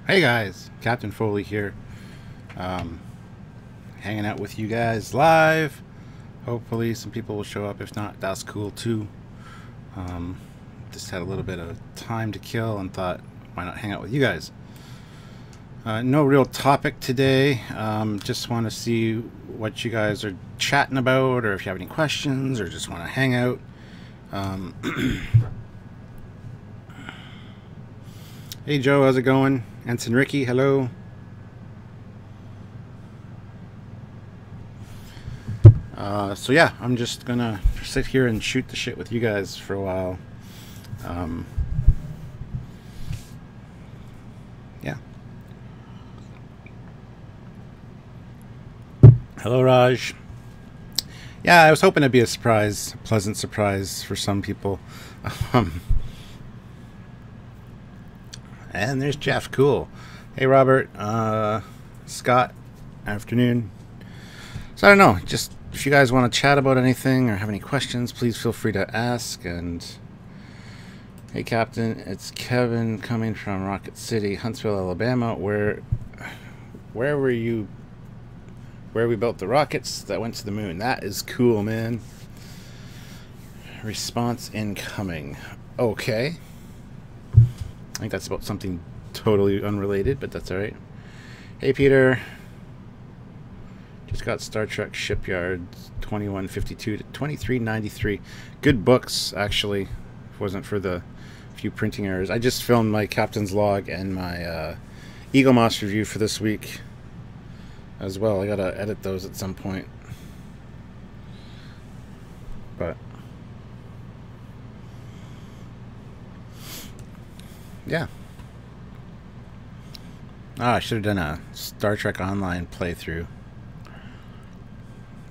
Hey guys, Captain Foley here, hanging out with you guys live. Hopefully some people will show up. If not, that's cool too. Just had a little bit of time to kill and thought, why not hang out with you guys? No real topic today. Just want to see what you guys are chatting about, or if you have any questions, or just want to hang out. Hey Joe, how's it going? Ensign Ricky, hello. So yeah, I'm just gonna sit here and shoot the shit with you guys for a while. Yeah. Hello Raj. Yeah, I was hoping it'd be a surprise, a pleasant surprise for some people. And there's Jeff, cool. Hey Robert, Scott, afternoon. So I don't know, just if you guys want to chat about anything or have any questions, please feel free to ask. And hey Captain, it's Kevin coming from Rocket City, Huntsville, Alabama. Where were you? Where we built the rockets that went to the moon. That is cool, man. Response incoming. Okay. I think that's about something totally unrelated, but that's alright. Hey Peter. Just got Star Trek Shipyards 2152 to 2393. Good books, actually. If it wasn't for the few printing errors. I just filmed my Captain's Log and my Eagle Moss review for this week as well. I gotta edit those at some point. But yeah. I should have done a Star Trek Online playthrough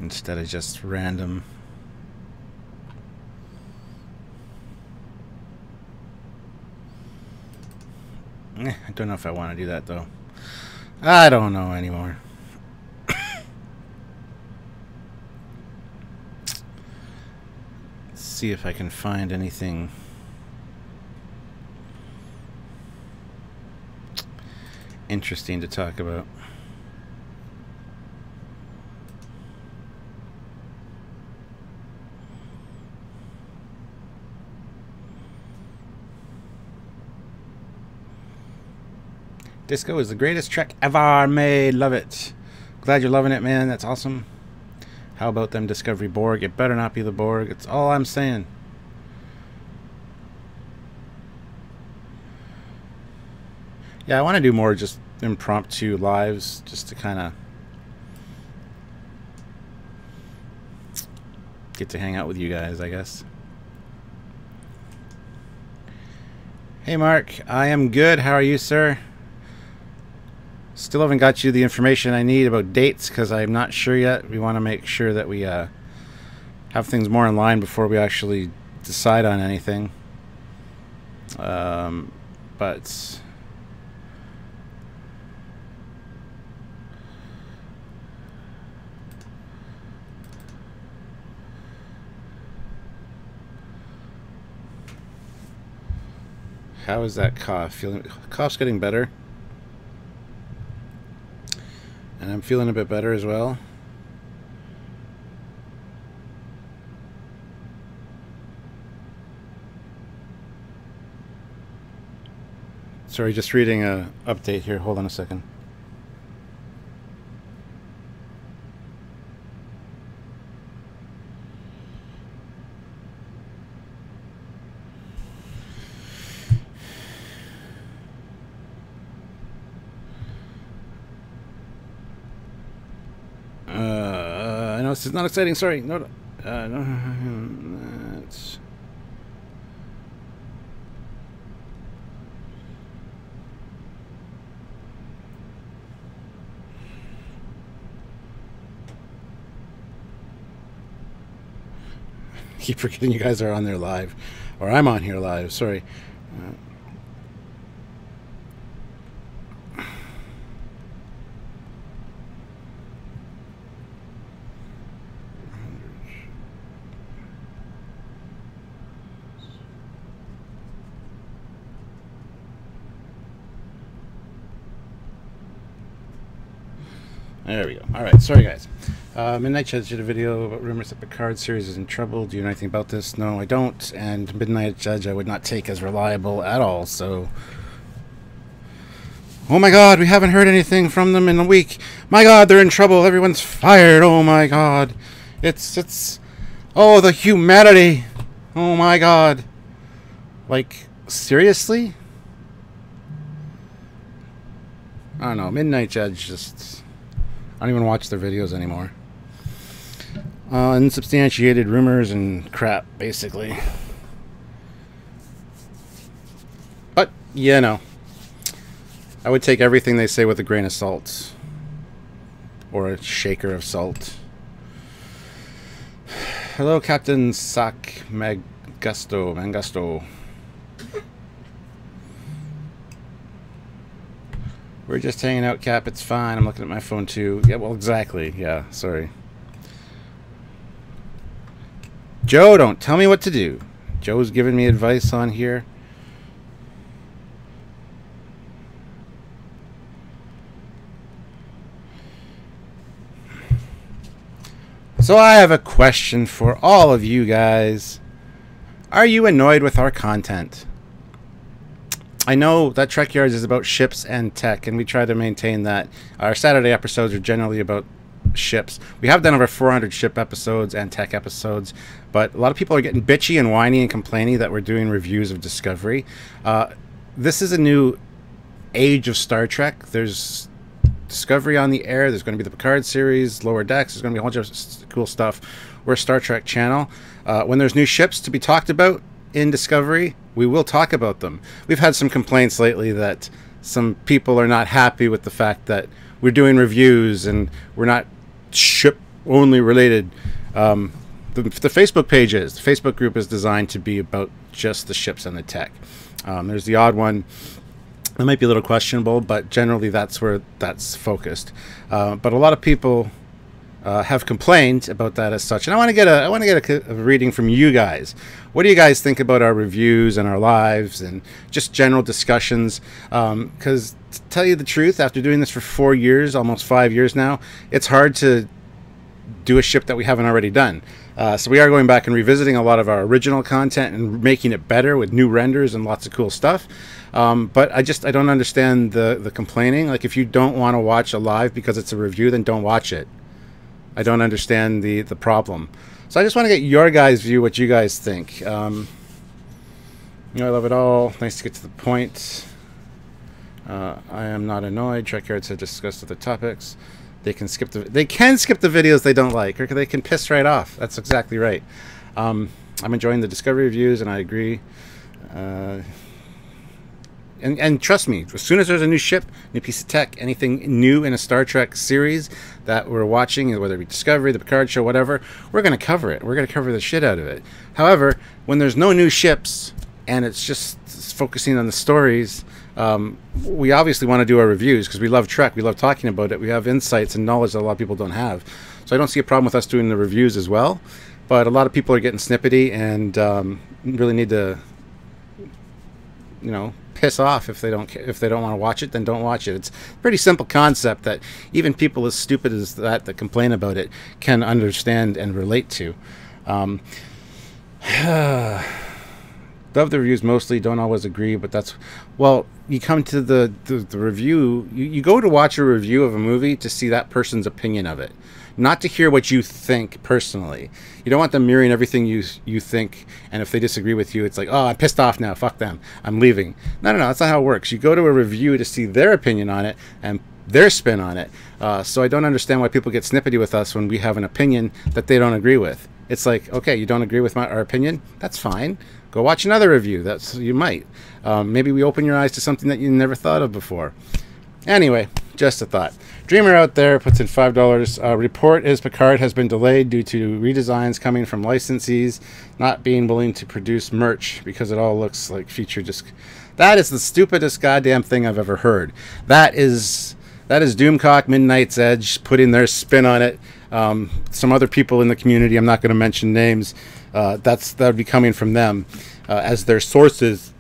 instead of just random. I don't know if I want to do that though. I don't know anymore. Let's see if I can find anything interesting to talk about. Disco is the greatest Trek ever made. Love it. Glad you're loving it, man. That's awesome. How about them Discovery Borg? It better not be the Borg. It's all I'm saying. Yeah, I want to do more just impromptu lives, just to kind of get to hang out with you guys, I guess. Hey Mark, I am good. How are you, sir? Still haven't got you the information I need about dates because I'm not sure yet. We want to make sure that we have things more in line before we actually decide on anything. But how is that cough? Feeling cough's getting better. And I'm feeling a bit better as well. Sorry, just reading an update here. Hold on a second. I know this is not exciting. Sorry. No. No. That's... Keep forgetting you guys are on there live, or I'm on here live. Sorry. There we go. Alright, sorry guys. Midnight Judge did a video about rumors that the Trekyards series is in trouble. Do you know anything about this? No, I don't. And Midnight Judge I would not take as reliable at all, so... Oh my god, we haven't heard anything from them in a week. My god, they're in trouble. Everyone's fired. Oh my god. It's... Oh, the humanity. Oh my god. Like, seriously? I don't know. Midnight Judge just... I don't even watch their videos anymore. Unsubstantiated rumors and crap, basically. But, you know. I would take everything they say with a grain of salt. Or a shaker of salt. Hello, Captain Sak Mangusto. We're just hanging out, Cap. It's fine. I'm looking at my phone, too. Yeah, well, exactly. Yeah, sorry. Joe, don't tell me what to do. Joe's giving me advice on here. So I have a question for all of you guys. Are you annoyed with our content? I know that Trekyards is about ships and tech, and we try to maintain that. Our Saturday episodes are generally about ships. We have done over 400 ship episodes and tech episodes, but a lot of people are getting bitchy and whiny and complaining that we're doing reviews of Discovery. This is a new age of Star Trek. There's Discovery on the air. There's going to be the Picard series, Lower Decks. There's going to be a whole bunch of cool stuff. We're a Star Trek channel. When there's new ships to be talked about in Discovery, we will talk about them. We've had some complaints lately that some people are not happy with the fact that we're doing reviews and we're not ship-only related. The Facebook page is. The Facebook group is designed to be about just the ships and the tech. There's the odd one that might be a little questionable, but generally that's where that's focused. But a lot of people have complained about that as such, and I want to get a reading from you guys. What do you guys think about our reviews and our lives and just general discussions? Because to tell you the truth, after doing this for 4 years, almost 5 years now, it's hard to do a ship that we haven't already done. So we are going back and revisiting a lot of our original content and making it better with new renders and lots of cool stuff. But I don't understand the complaining. Like, if you don't want to watch a live because it's a review, then don't watch it. I don't understand the problem. So I just want to get your guys' view, what you guys think. You know, I love it all. Nice to get to the point. I am not annoyed. Trekyards have discussed other topics. They can skip the videos they don't like, or they can piss right off. That's exactly right. I'm enjoying the Discovery reviews, and I agree. And trust me, as soon as there's a new ship, new piece of tech, anything new in a Star Trek series that we're watching, whether it be Discovery, the Picard show, whatever, we're going to cover it. We're going to cover the shit out of it. However, when there's no new ships and it's just focusing on the stories, we obviously want to do our reviews because we love Trek. We love talking about it. We have insights and knowledge that a lot of people don't have. So I don't see a problem with us doing the reviews as well. But a lot of people are getting snippety and really need to, you know, piss off if they don't want to watch it. Then don't watch it. It's a pretty simple concept that even people as stupid as that complain about it can understand and relate to. Love the reviews mostly, don't always agree, but that's, well, you come to the review, you go to watch a review of a movie to see that person's opinion of it, not to hear what you think personally. You don't want them mirroring everything you think, and if they disagree with you, it's like, oh, I'm pissed off now, fuck them, I'm leaving. No, that's not how it works. You go to a review to see their opinion on it and their spin on it. So I don't understand why people get snippety with us when we have an opinion that they don't agree with. It's like, okay, you don't agree with our opinion? That's fine. Go watch another review. You might. Maybe we open your eyes to something that you never thought of before. Anyway, just a thought. Dreamer out there puts in $5. Report is Picard has been delayed due to redesigns coming from licensees not being willing to produce merch because it all looks like feature disc. That is the stupidest goddamn thing I've ever heard. That is Doomcock, Midnight's Edge, putting their spin on it. Some other people in the community, I'm not going to mention names, that would be coming from them as their sources,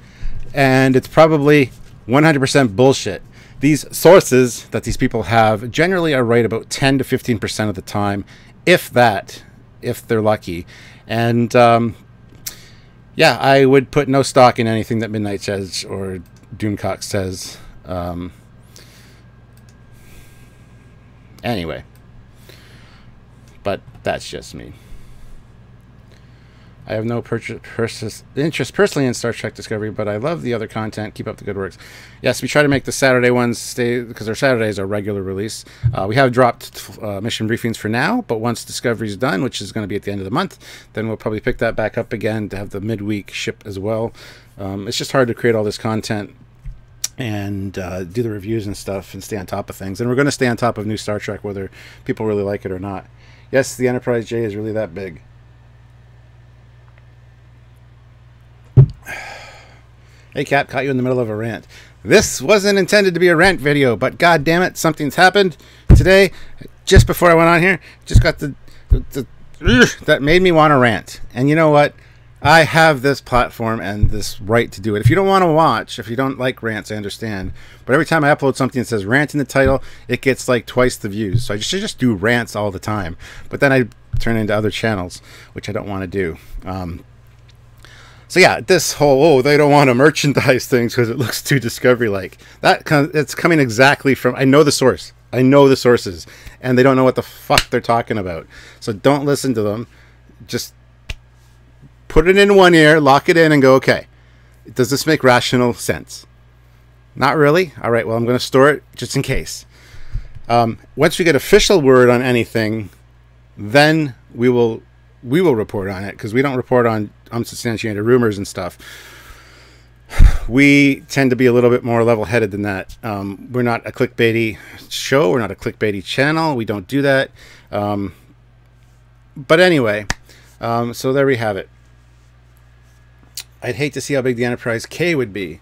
and it's probably 100% bullshit. these sources that these people have generally are right about 10 to 15% of the time, if that, if they're lucky. And yeah, I would put no stock in anything that Midnight says or Doomcock says. Anyway, but that's just me. I have no interest personally in Star Trek Discovery, but I love the other content. Keep up the good works. Yes, we try to make the Saturday ones stay, because our Saturdays are regular release. We have dropped mission briefings for now, but once Discovery's done, which is going to be at the end of the month, then we'll probably pick that back up again to have the midweek ship as well. It's just hard to create all this content and do the reviews and stuff and stay on top of things. And we're going to stay on top of new Star Trek, whether people really like it or not. Yes, the Enterprise J is really that big. Hey Cap, caught you in the middle of a rant. This wasn't intended to be a rant video, but god damn it, something's happened today, just before I went on here. Just got that made me want to rant. And you know what? I have this platform and this right to do it. If you don't want to watch, if you don't like rants, I understand. But every time I upload something that says rant in the title, it gets like twice the views. So I should just do rants all the time. But then I turn into other channels, which I don't want to do. So yeah, this whole, they don't want to merchandise things because it looks too Discovery-like. It's coming exactly from, I know the source. I know the sources. And they don't know what the fuck they're talking about. So don't listen to them. Just put it in one ear, lock it in, and go, okay, does this make rational sense? Not really? All right, well, I'm going to store it just in case. Once we get official word on anything, then we will report on it, because we don't report on unsubstantiated rumors and stuff. We tend to be a little bit more level-headed than that. We're not a clickbaity show. We're not a clickbaity channel. We don't do that. But anyway, so there we have it. I'd hate to see how big the Enterprise K would be.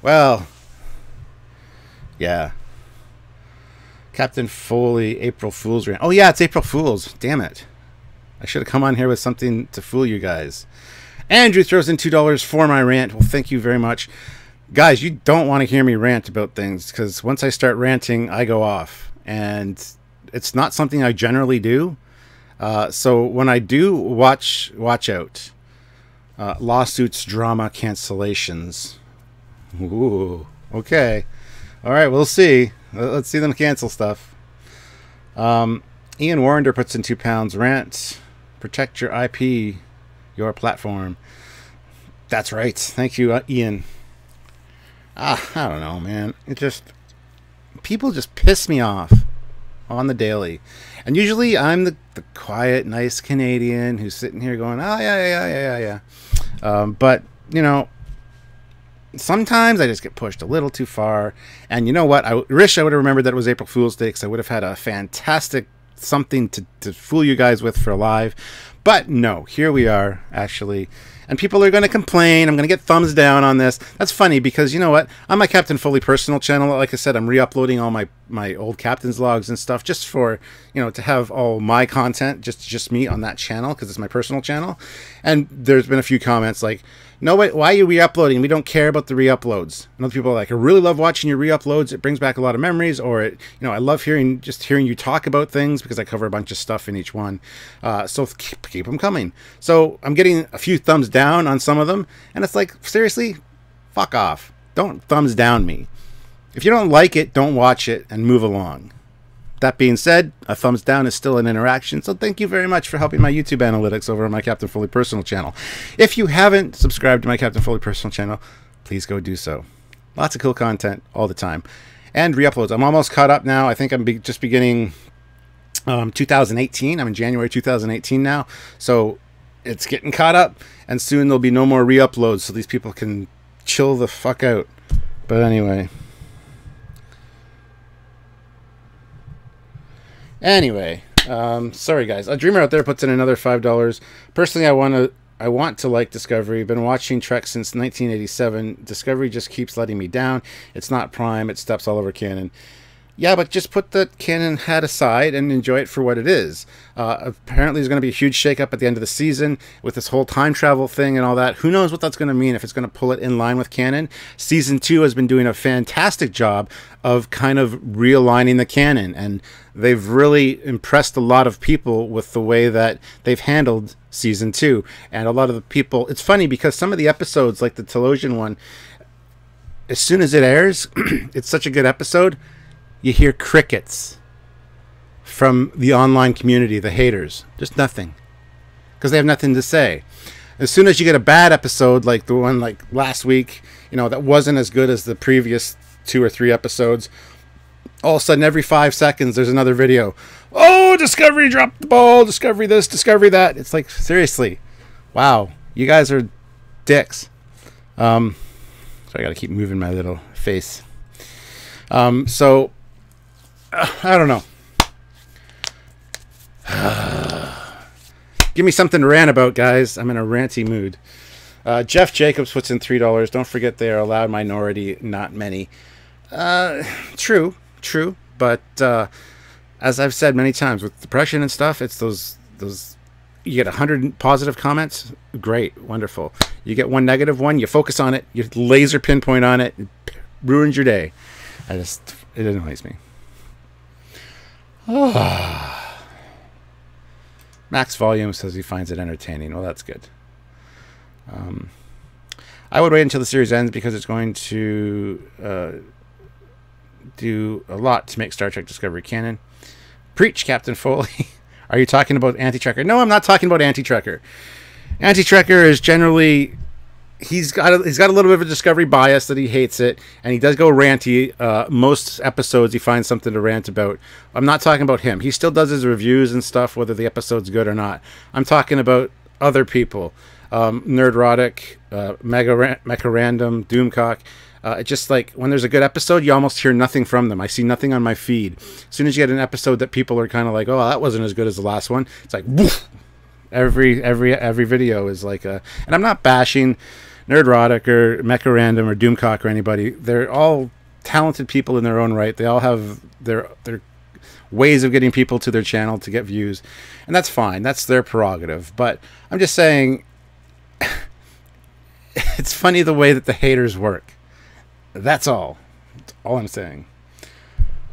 Well, yeah. Captain Foley, April Fool's rant. Oh yeah, it's April Fool's. Damn it. I should have come on here with something to fool you guys. Andrew throws in $2 for my rant. Well, thank you very much. Guys, you don't want to hear me rant about things, because once I start ranting, I go off. And it's not something I generally do. So when I do, watch out. Lawsuits, drama, cancellations. Ooh, okay. All right, we'll see. Let's see them cancel stuff. Ian Warrender puts in £2. Rant. Protect your IP, your platform. That's right. Thank you, Ian. I don't know, man. People just piss me off on the daily. And usually I'm the quiet, nice Canadian who's sitting here going, oh, yeah. But, you know, sometimes I just get pushed a little too far. And you know what? I wish I would have remembered that it was April Fool's Day, because I would have had a fantastic something to fool you guys with for live. But no, here we are, actually. And people are going to complain. I'm going to get thumbs down on this. That's funny, because you know what? On my Captain Foley personal channel, like I said, I'm re-uploading all my old captain's logs and stuff, just for, you know, to have all my content, just me on that channel, because it's my personal channel. And there's been a few comments like, no, wait, why are you re-uploading? We don't care about the re-uploads. And other people are like, I really love watching your re-uploads. It brings back a lot of memories. Or, you know, I love hearing you talk about things, because I cover a bunch of stuff in each one. So keep them coming. So I'm getting a few thumbs down on some of them. And it's like, seriously, fuck off. Don't thumbs down me. If you don't like it, don't watch it and move along. That being said, a thumbs down is still an interaction, so thank you very much for helping my YouTube analytics over on my Captain Foley personal channel. If you haven't subscribed to my Captain Foley personal channel, please go do so. Lots of cool content all the time. And re-uploads. I'm almost caught up now. I think I'm just beginning 2018. I'm in January 2018 now, so it's getting caught up, and soon there'll be no more re-uploads, so these people can chill the fuck out. But anyway... sorry guys. A Dreamer out there puts in another $5. Personally, I want to like Discovery. Been watching Trek since 1987. Discovery just keeps letting me down. It's not Prime. It steps all over canon. Yeah, but just put the canon hat aside and enjoy it for what it is. Apparently, there's going to be a huge shakeup at the end of the season with this whole time travel thing and all that. Who knows what that's going to mean, if it's going to pull it in line with canon. Season 2 has been doing a fantastic job of kind of realigning the canon, and they've really impressed a lot of people with the way that they've handled Season 2. And a lot of the people... It's funny because some of the episodes, like the Telosian one, as soon as it airs, it's such a good episode... You hear crickets from the online community, the haters. Just nothing. Because they have nothing to say. As soon as you get a bad episode, like the one like last week, that wasn't as good as the previous 2 or 3 episodes, all of a sudden, every 5 seconds, there's another video. Oh, Discovery dropped the ball. Discovery this, Discovery that. It's like, seriously. Wow. You guys are dicks. So I got to keep moving my little face. So... I don't know. Give me something to rant about, guys. I'm in a ranty mood. Jeff Jacobs puts in $3. Don't forget they are a loud minority, not many. True. But as I've said many times, with depression and stuff, it's those you get 100 positive comments. Great, wonderful. You get one negative one, you focus on it, you laser pinpoint on it, it ruins your day. It annoys me. Max Volume says he finds it entertaining. Well, that's good. I would wait until the series ends because it's going to do a lot to make Star Trek Discovery canon. Preach, Captain Foley. Are you talking about Anti-Trekker? No, I'm not talking about Anti-Trekker. Anti-Trekker is generally... He's got a little bit of a Discovery bias that he hates it, and he does go ranty. Most episodes he finds something to rant about. I'm not talking about him. He still does his reviews and stuff, whether the episode's good or not. I'm talking about other people. Nerdrotic, Mecha Random, Doomcock. It's just like when there's a good episode, you almost hear nothing from them. I see nothing on my feed. As soon as you get an episode that people are kind of like, oh, that wasn't as good as the last one, it's like, woof! Every video is like a... And I'm not bashing Nerdrotic or Mecha Random or Doomcock or anybody. They're all talented people in their own right. They all have their ways of getting people to their channel to get views, and that's fine. That's their prerogative. But I'm just saying, it's funny the way that the haters work. That's all. That's all I'm saying.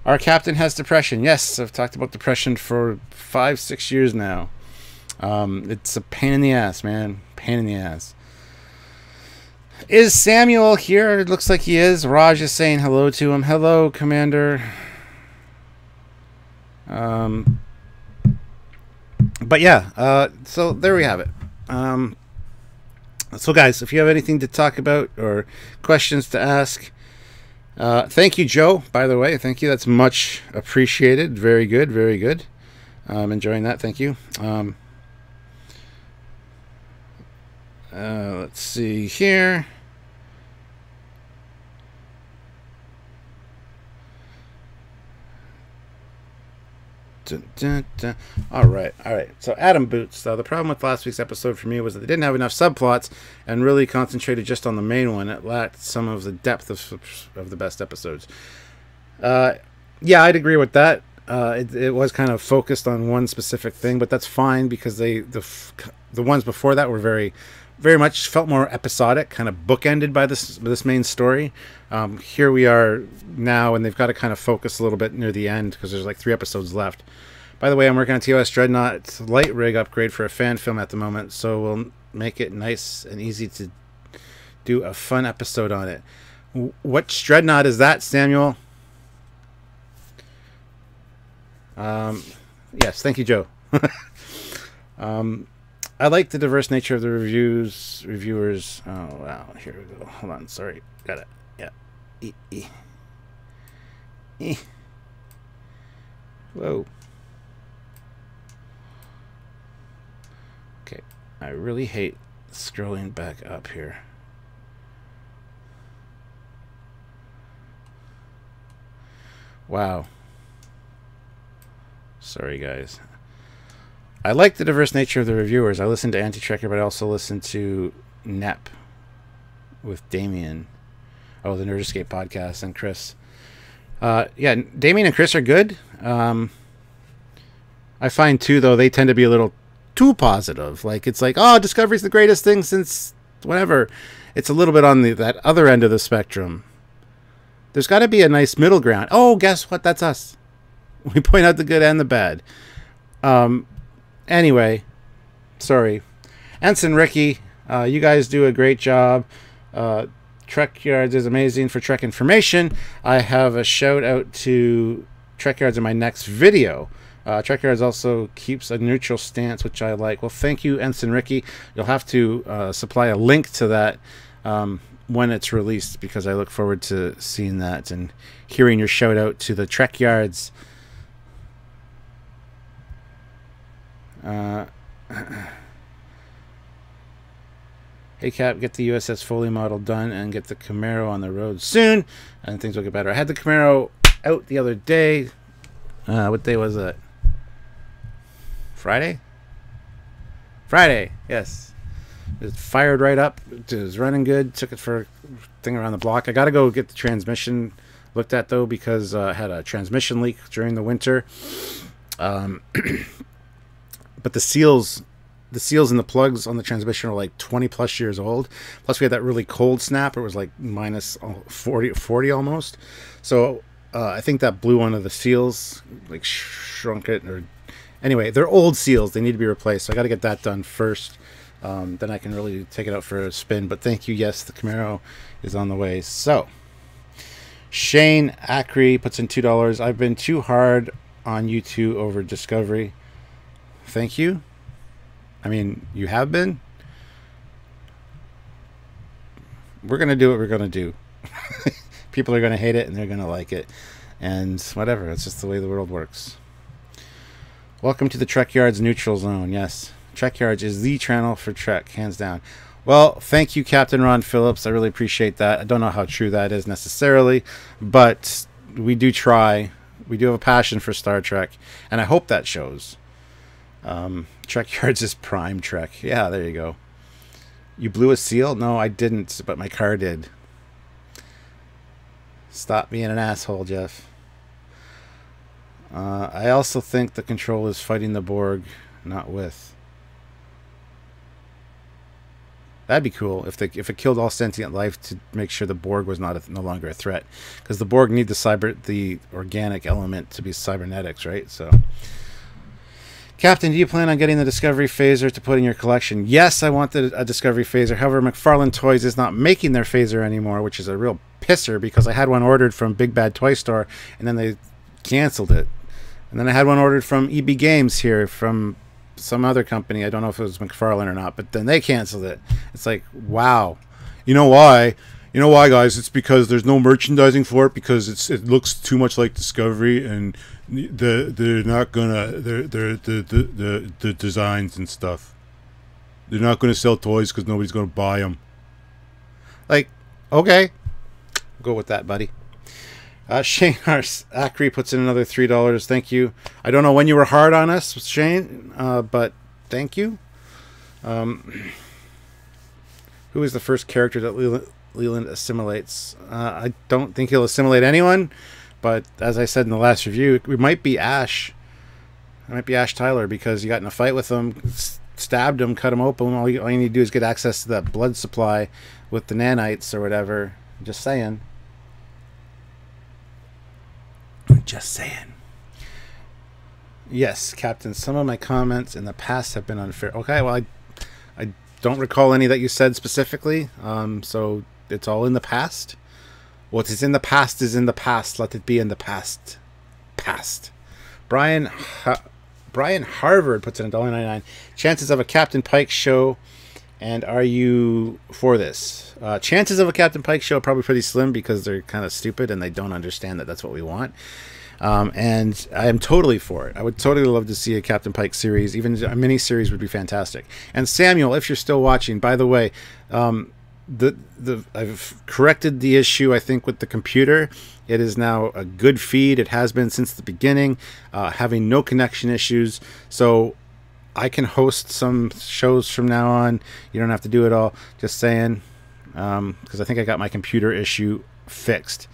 Our captain has depression. Yes, I've talked about depression for 5-6 years now. It's a pain in the ass, man. Pain in the ass. Is Samuel here? It looks like he is. Raj is saying hello to him. Hello, Commander. But yeah, so there we have it. So guys, if you have anything to talk about or questions to ask, thank you, Joe, by the way. Thank you. That's much appreciated. Very good. Very good. Enjoying that. Thank you. Let's see here. Dun, dun, dun. All right. So Adam Boots. The problem with last week's episode for me was that they didn't have enough subplots and really concentrated just on the main one. It lacked some of the depth of the best episodes. Yeah, I'd agree with that. It was kind of focused on one specific thing, but that's fine because the ones before that were very much felt more episodic, kind of bookended by this main story. Here we are now, and they've got to kind of focus a little bit near the end because there's like 3 episodes left. By the way, I'm working on TOS Dreadnought's light rig upgrade for a fan film at the moment, so we'll make it nice and easy to do a fun episode on it. What Dreadnought is that, Samuel? Yes, thank you, Joe. I like the diverse nature of the reviewers. Oh, wow. Here we go. Hold on. Sorry. Got it. Yeah. Whoa. Okay. I really hate scrolling back up here. Wow. Sorry, guys. I like the diverse nature of the reviewers. I listen to Anti-Trekker, but I also listen to NEP with Damien. Oh, the Nerd Escape podcast, and Chris. Yeah, Damien and Chris are good. I find too, though, they tend to be a little too positive. Like, it's like, oh, Discovery's the greatest thing since whatever. It's a little bit on that other end of the spectrum. There's got to be a nice middle ground. Oh, guess what? That's us. We point out the good and the bad. Anyway, sorry. Ensign Ricky, you guys do a great job. Trekyards is amazing for Trek information. I have a shout out to Trekyards in my next video. Trekyards also keeps a neutral stance, which I like. Well, thank you, Ensign Ricky. You'll have to supply a link to that when it's released, because I look forward to seeing that and hearing your shout out to the Trekyards. Hey Cap, get the USS Foley model done and get the Camaro on the road soon, and things will get better. I had the Camaro out the other day. What day was it? Friday? Friday, yes. It fired right up. It was running good. Took it for a thing around the block. I got to go get the transmission looked at, though, because I had a transmission leak during the winter. But the seals and the plugs on the transmission are like 20 plus years old. Plus we had that really cold snap. It was like minus 40 almost. So I think that blew one of the seals, like shrunk it. Or anyway, they're old seals. They need to be replaced. So I got to get that done first. Then I can really take it out for a spin. But thank you. Yes, the Camaro is on the way. So Shane Acri puts in $2. I've been too hard on you two over Discovery. Thank you. I mean, you have been. We're going to do what we're going to do. People are going to hate it and they're going to like it. And whatever. It's just the way the world works. Welcome to the Trekyards neutral zone. Yes. Trekyards is the channel for Trek, hands down. Well, thank you, Captain Ron Phillips. I really appreciate that. I don't know how true that is necessarily, but we do try. We do have a passion for Star Trek, and I hope that shows. Trekyards is prime Trek. Yeah, there you go. You blew a seal? No, I didn't, but my car did. Stop being an asshole, Jeff. I also think the control is fighting the Borg, not with. That'd be cool if it killed all sentient life to make sure the Borg was no longer a threat, because the Borg need the organic element to be cybernetics, right? So, Captain, do you plan on getting the Discovery phaser to put in your collection? Yes, I want a Discovery phaser. However, McFarlane Toys is not making their phaser anymore, which is a real pisser, because I had one ordered from Big Bad Toy Store and then they canceled it. And then I had one ordered from EB Games here from some other company. I don't know if it was McFarlane or not, but then they canceled it. It's like, wow. You know why? You know why, guys? It's because there's no merchandising for it, because it looks too much like Discovery, and they're not gonna the designs and stuff. They're not gonna sell toys because nobody's gonna buy them. Like, okay, go with that, buddy. Shane Acri puts in another $3. Thank you. I don't know when you were hard on us, Shane, but thank you. Who is the first character that Leland assimilates? I don't think he'll assimilate anyone, but as I said in the last review, it might be Ash. It might be Ash Tyler, because you got in a fight with him, stabbed him, cut him open. All you need to do is get access to that blood supply with the nanites or whatever. Just saying. Just saying. Yes, Captain, some of my comments in the past have been unfair. Okay, well, I don't recall any that you said specifically, so it's all in the past. What is in the past is in the past. Let it be in the past. Past. Brian Harvard puts in $1.99. Chances of a Captain Pike show, and are you for this? Chances of a Captain Pike show are probably pretty slim, because they're kind of stupid and they don't understand that that's what we want. And I am totally for it. I would totally love to see a Captain Pike series. Even a mini series would be fantastic. And Samuel, if you're still watching, by the way, I've corrected the issue, I think, with the computer. It is now a good feed. It has been since the beginning, having no connection issues. So I can host some shows from now on. You don't have to do it all. Just saying, because I think I got my computer issue fixed.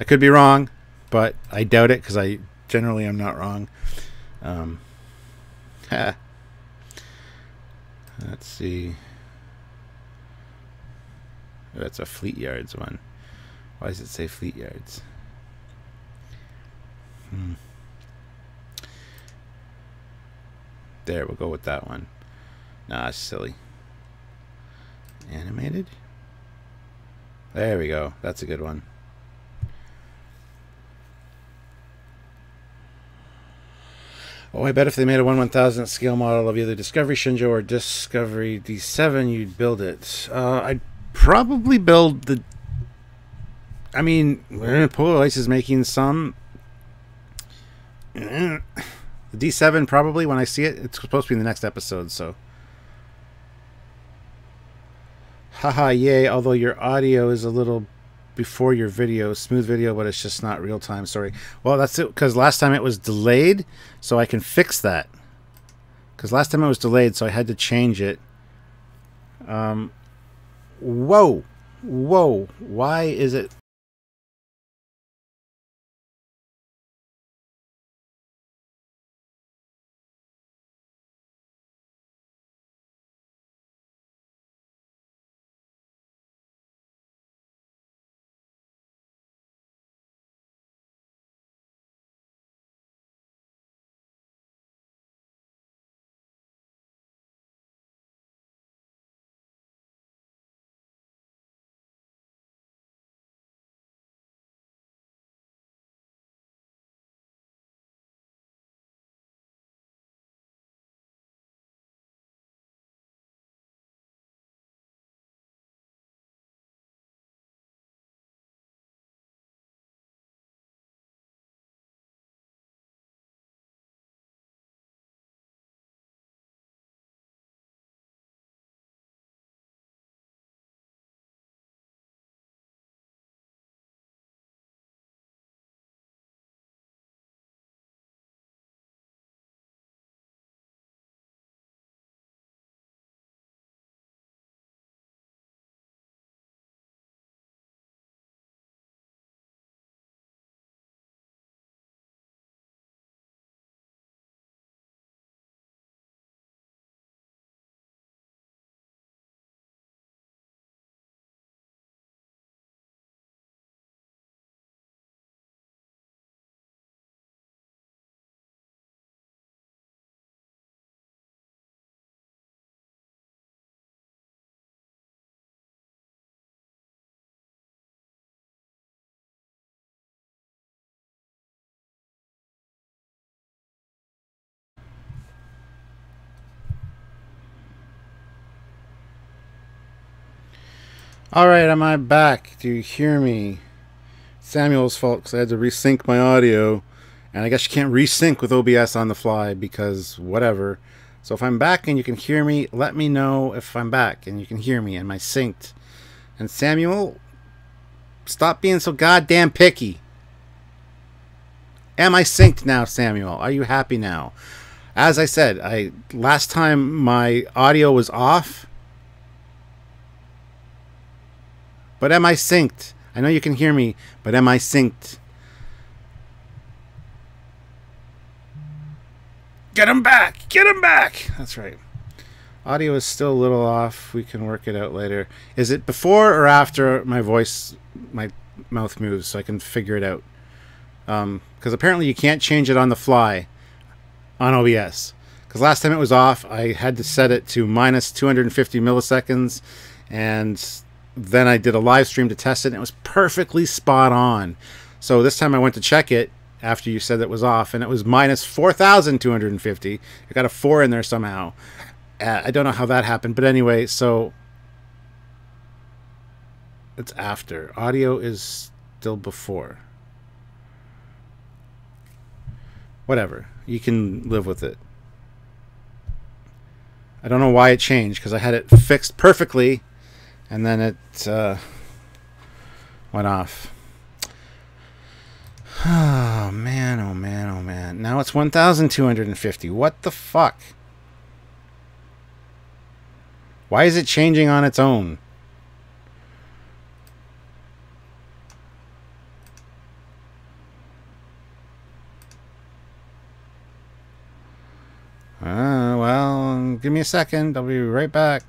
I could be wrong. but I doubt it because I generally am not wrong. Let's see. Oh, that's a Trekyards one. Why does it say Trekyards? There, we'll go with that one. Nah, it's silly. Animated? There we go. That's a good one. Oh, I bet if they made a 1/1000th scale model of either Discovery Shinjo or Discovery D7, you'd build it. I'd probably build the... I mean, Polar Ice is making some... The D7 probably, when I see it, it's supposed to be in the next episode, so... Haha, yay, although your audio is a little before your video. Smooth video, but it's just not real time, sorry. Well, that's it, because last time it was delayed, so I can fix that. Because last time it was delayed, so I had to change it. Whoa! Whoa! Why is it... Alright, am I back? Do you hear me? Samuel's fault because I had to resync my audio. And I guess you can't resync with OBS on the fly because whatever. So if I'm back and you can hear me, let me know if I'm back and you can hear me. Am I synced? And Samuel, stop being so goddamn picky. Am I synced now, Samuel? Are you happy now? As I said, last time my audio was off. But am I synced? I know you can hear me, but am I synced? Get him back! Get him back! That's right. Audio is still a little off. We can work it out later. Is it before or after my mouth moves so I can figure it out? Because apparently you can't change it on the fly on OBS. Because last time it was off, I had to set it to minus 250 milliseconds, and then I did a live stream to test it, and it was perfectly spot on. So this time I went to check it after you said it was off, and it was minus 4,250. I got a 4 in there somehow. I don't know how that happened, but anyway, so it's after. Audio is still before. Whatever. You can live with it. I don't know why it changed, because I had it fixed perfectly, and then it went off. Oh, man, oh, man, oh, man. Now it's 1,250. What the fuck? Why is it changing on its own? Give me a second. I'll be right back.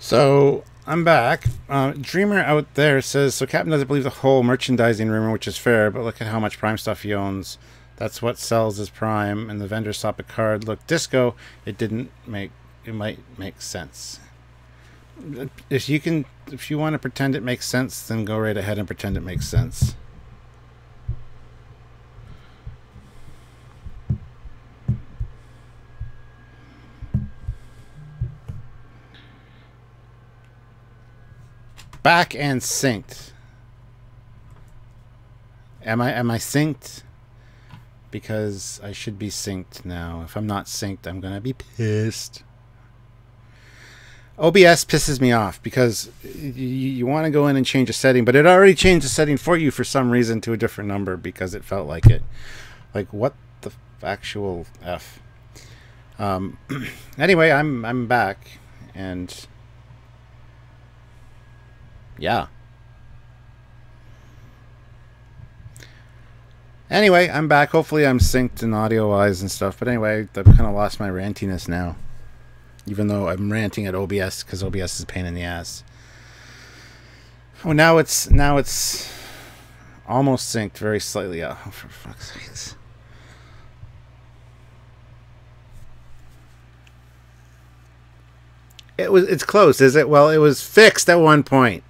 So I'm back. Dreamer out there says, so Captain doesn't believe the whole merchandising rumor, which is fair, but look at how much Prime stuff he owns. That's what sells as Prime, and the vendor saw Picard look disco. It might make sense. If you want to pretend it makes sense, then go right ahead and pretend it makes sense. Back and synced. Am I synced? Because I should be synced now. If I'm not synced, I'm gonna be pissed. OBS pisses me off because you want to go in and change a setting, but it already changed the setting for you for some reason to a different number because it felt like it. Like, what the actual F? Anyway, I'm back, and yeah. Anyway, I'm back. Hopefully I'm synced in audio-wise and stuff. But anyway, I've kind of lost my rantiness now. Even though I'm ranting at OBS because OBS is a pain in the ass. Oh, now it's almost synced very slightly. Oh, for fuck's sake. It's close, is it? Well, it was fixed at one point.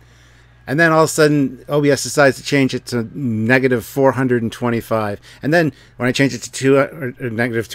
And then all of a sudden, OBS decides to change it to negative 425. And then when I change it to negative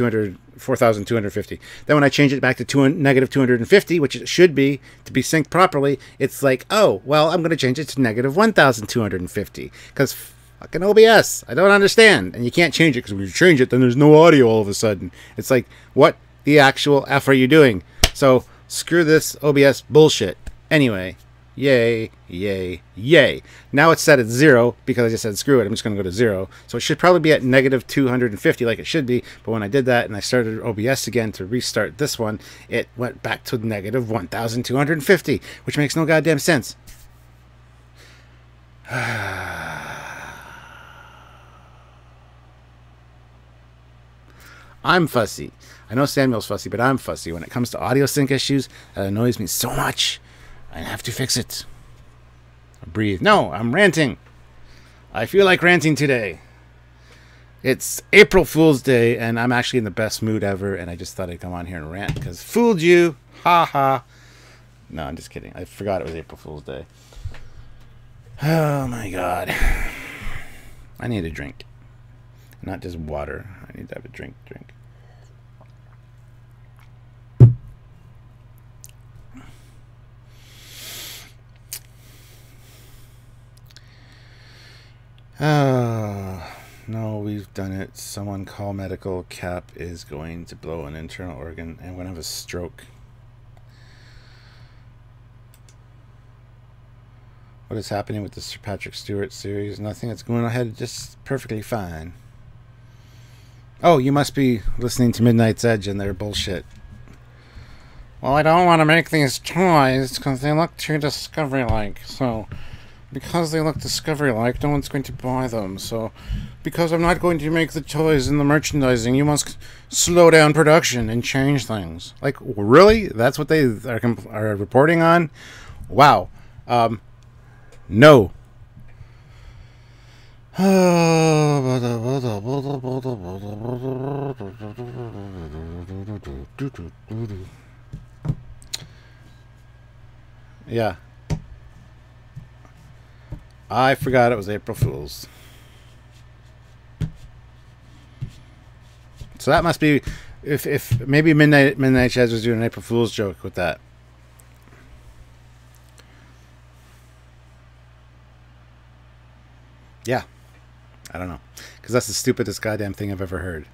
4,250, then when I change it back to negative 250, which it should be to be synced properly, it's like, oh, well, I'm going to change it to negative 1,250 because fucking OBS. I don't understand. And you can't change it because when you change it, then there's no audio all of a sudden. It's like, what the actual F are you doing? So screw this OBS bullshit. Anyway. Yay, yay, yay. Now it's set at 0 because I just said screw it. I'm just going to go to 0. So it should probably be at negative 250 like it should be. But when I did that and I started OBS again to restart this one, it went back to negative 1,250, which makes no goddamn sense. I'm fussy. I know Samuel's fussy, but I'm fussy. When it comes to audio sync issues, that annoys me so much. I have to fix it. Breathe. No, I'm ranting. I feel like ranting today. It's April Fool's Day, and I'm actually in the best mood ever, and I just thought I'd come on here and rant, because fooled you. Ha ha. No, I'm just kidding. I forgot it was April Fool's Day. Oh, my God. I need a drink. Not just water. I need to have a drink. Oh, no, we've done it. Someone call medical. Cap is going to blow an internal organ and we're going to have a stroke. What is happening with the Sir Patrick Stewart series? Nothing. It's going ahead just perfectly fine. Oh, you must be listening to Midnight's Edge and their bullshit. Well, I don't want to make these toys because they look too Discovery-like. So, because they look Discovery-like, no one's going to buy them. So, because I'm not going to make the toys and the merchandising, you must slow down production and change things. Like, really? That's what they are reporting on? Wow. No. Yeah. I forgot it was April Fool's. So that must be if maybe Midnight Chaz was doing an April Fool's joke with that. Yeah. I don't know. Because that's the stupidest goddamn thing I've ever heard.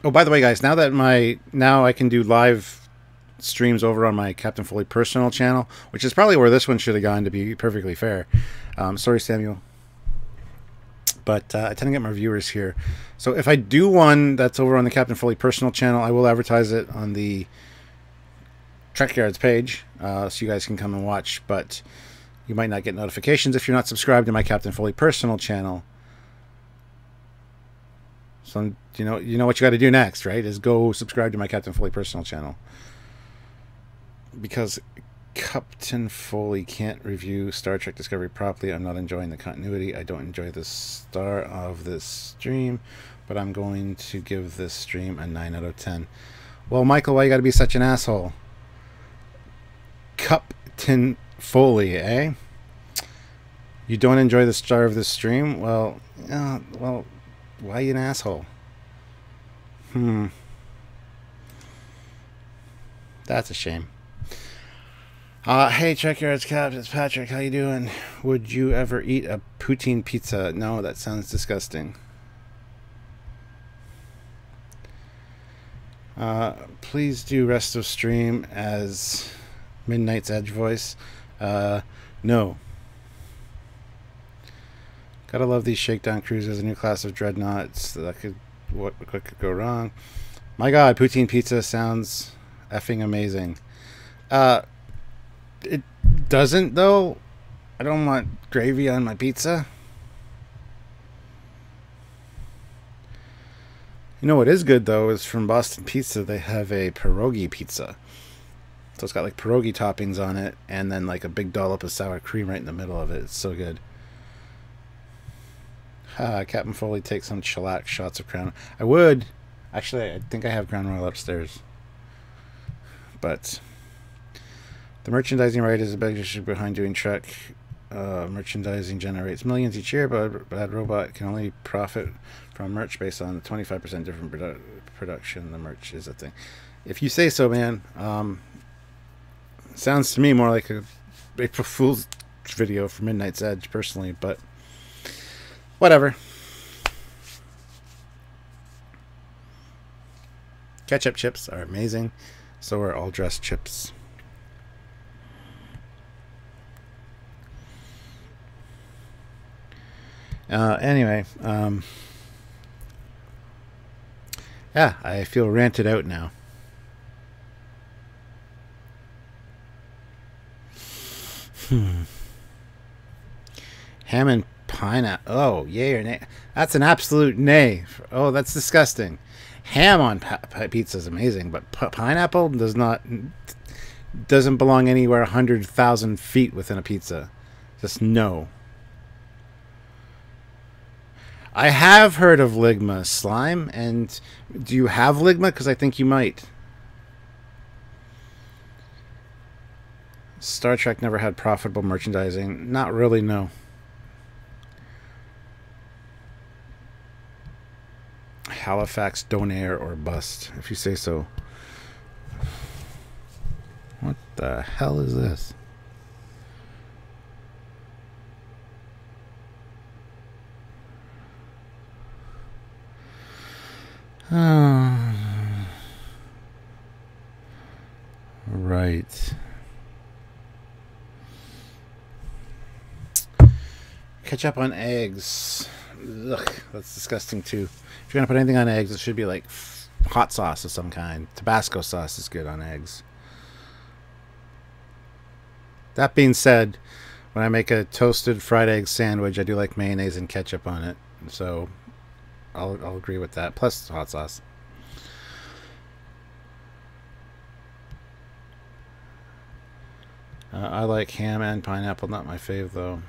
Oh, by the way, guys, now I can do live streams over on my Captain Foley personal channel, which is probably where this one should have gone, to be perfectly fair. Sorry, Samuel. But I tend to get my viewers here. So if I do one that's over on the Captain Foley personal channel, I will advertise it on the Trekyards page, so you guys can come and watch. But you might not get notifications if you're not subscribed to my Captain Foley personal channel. So you know what you got to do next, right? Is go subscribe to my Captain Foley personal channel. Because Captain Foley can't review Star Trek Discovery properly. I'm not enjoying the continuity. I don't enjoy the star of this stream, but I'm going to give this stream a 9 out of 10. Well, Michael, why you got to be such an asshole? Captain Foley, eh? You don't enjoy the star of this stream? Well, well, why are you an asshole? That's a shame. Hey, Trekyards Cap, it's Patrick. How you doing? Would you ever eat a poutine pizza? No, that sounds disgusting. Please do rest of stream as Midnight's Edge voice. No. Gotta love these shakedown cruises, a new class of dreadnoughts. What could go wrong? My God, poutine pizza sounds effing amazing. It doesn't, though. I don't want gravy on my pizza. You know what is good, though, is from Boston Pizza. They have a pierogi pizza. So it's got like pierogi toppings on it, and then like a big dollop of sour cream right in the middle of it. It's so good. Captain Foley takes some chillax shots of Crown. I would. Actually, I think I have Crown Royal upstairs. But the merchandising right is a big issue behind doing Trek. Merchandising generates millions each year, but Bad Robot can only profit from merch based on 25% different production. The merch is a thing. If you say so, man. Sounds to me more like a April Fool's video for Midnight's Edge, personally, but whatever. Ketchup chips are amazing. So are all dressed chips. Anyway, yeah, I feel ranted out now. Ham and pineapple. Oh, yay or nay? That's an absolute nay. Oh, that's disgusting. Ham on pizza is amazing, but pineapple doesn't belong anywhere 100,000 feet within a pizza. Just no. I have heard of Ligma slime, and do you have Ligma? Because I think you might. Star Trek never had profitable merchandising. Not really, no. Halifax, donair or bust, if you say so. What the hell is this? Right. Ketchup on eggs. Ugh, that's disgusting too. If you're gonna put anything on eggs, it should be like hot sauce of some kind. Tabasco sauce is good on eggs. That being said, when I make a toasted fried egg sandwich, I do like mayonnaise and ketchup on it. So I'll agree with that. Plus hot sauce. I like ham and pineapple. Not my fave though.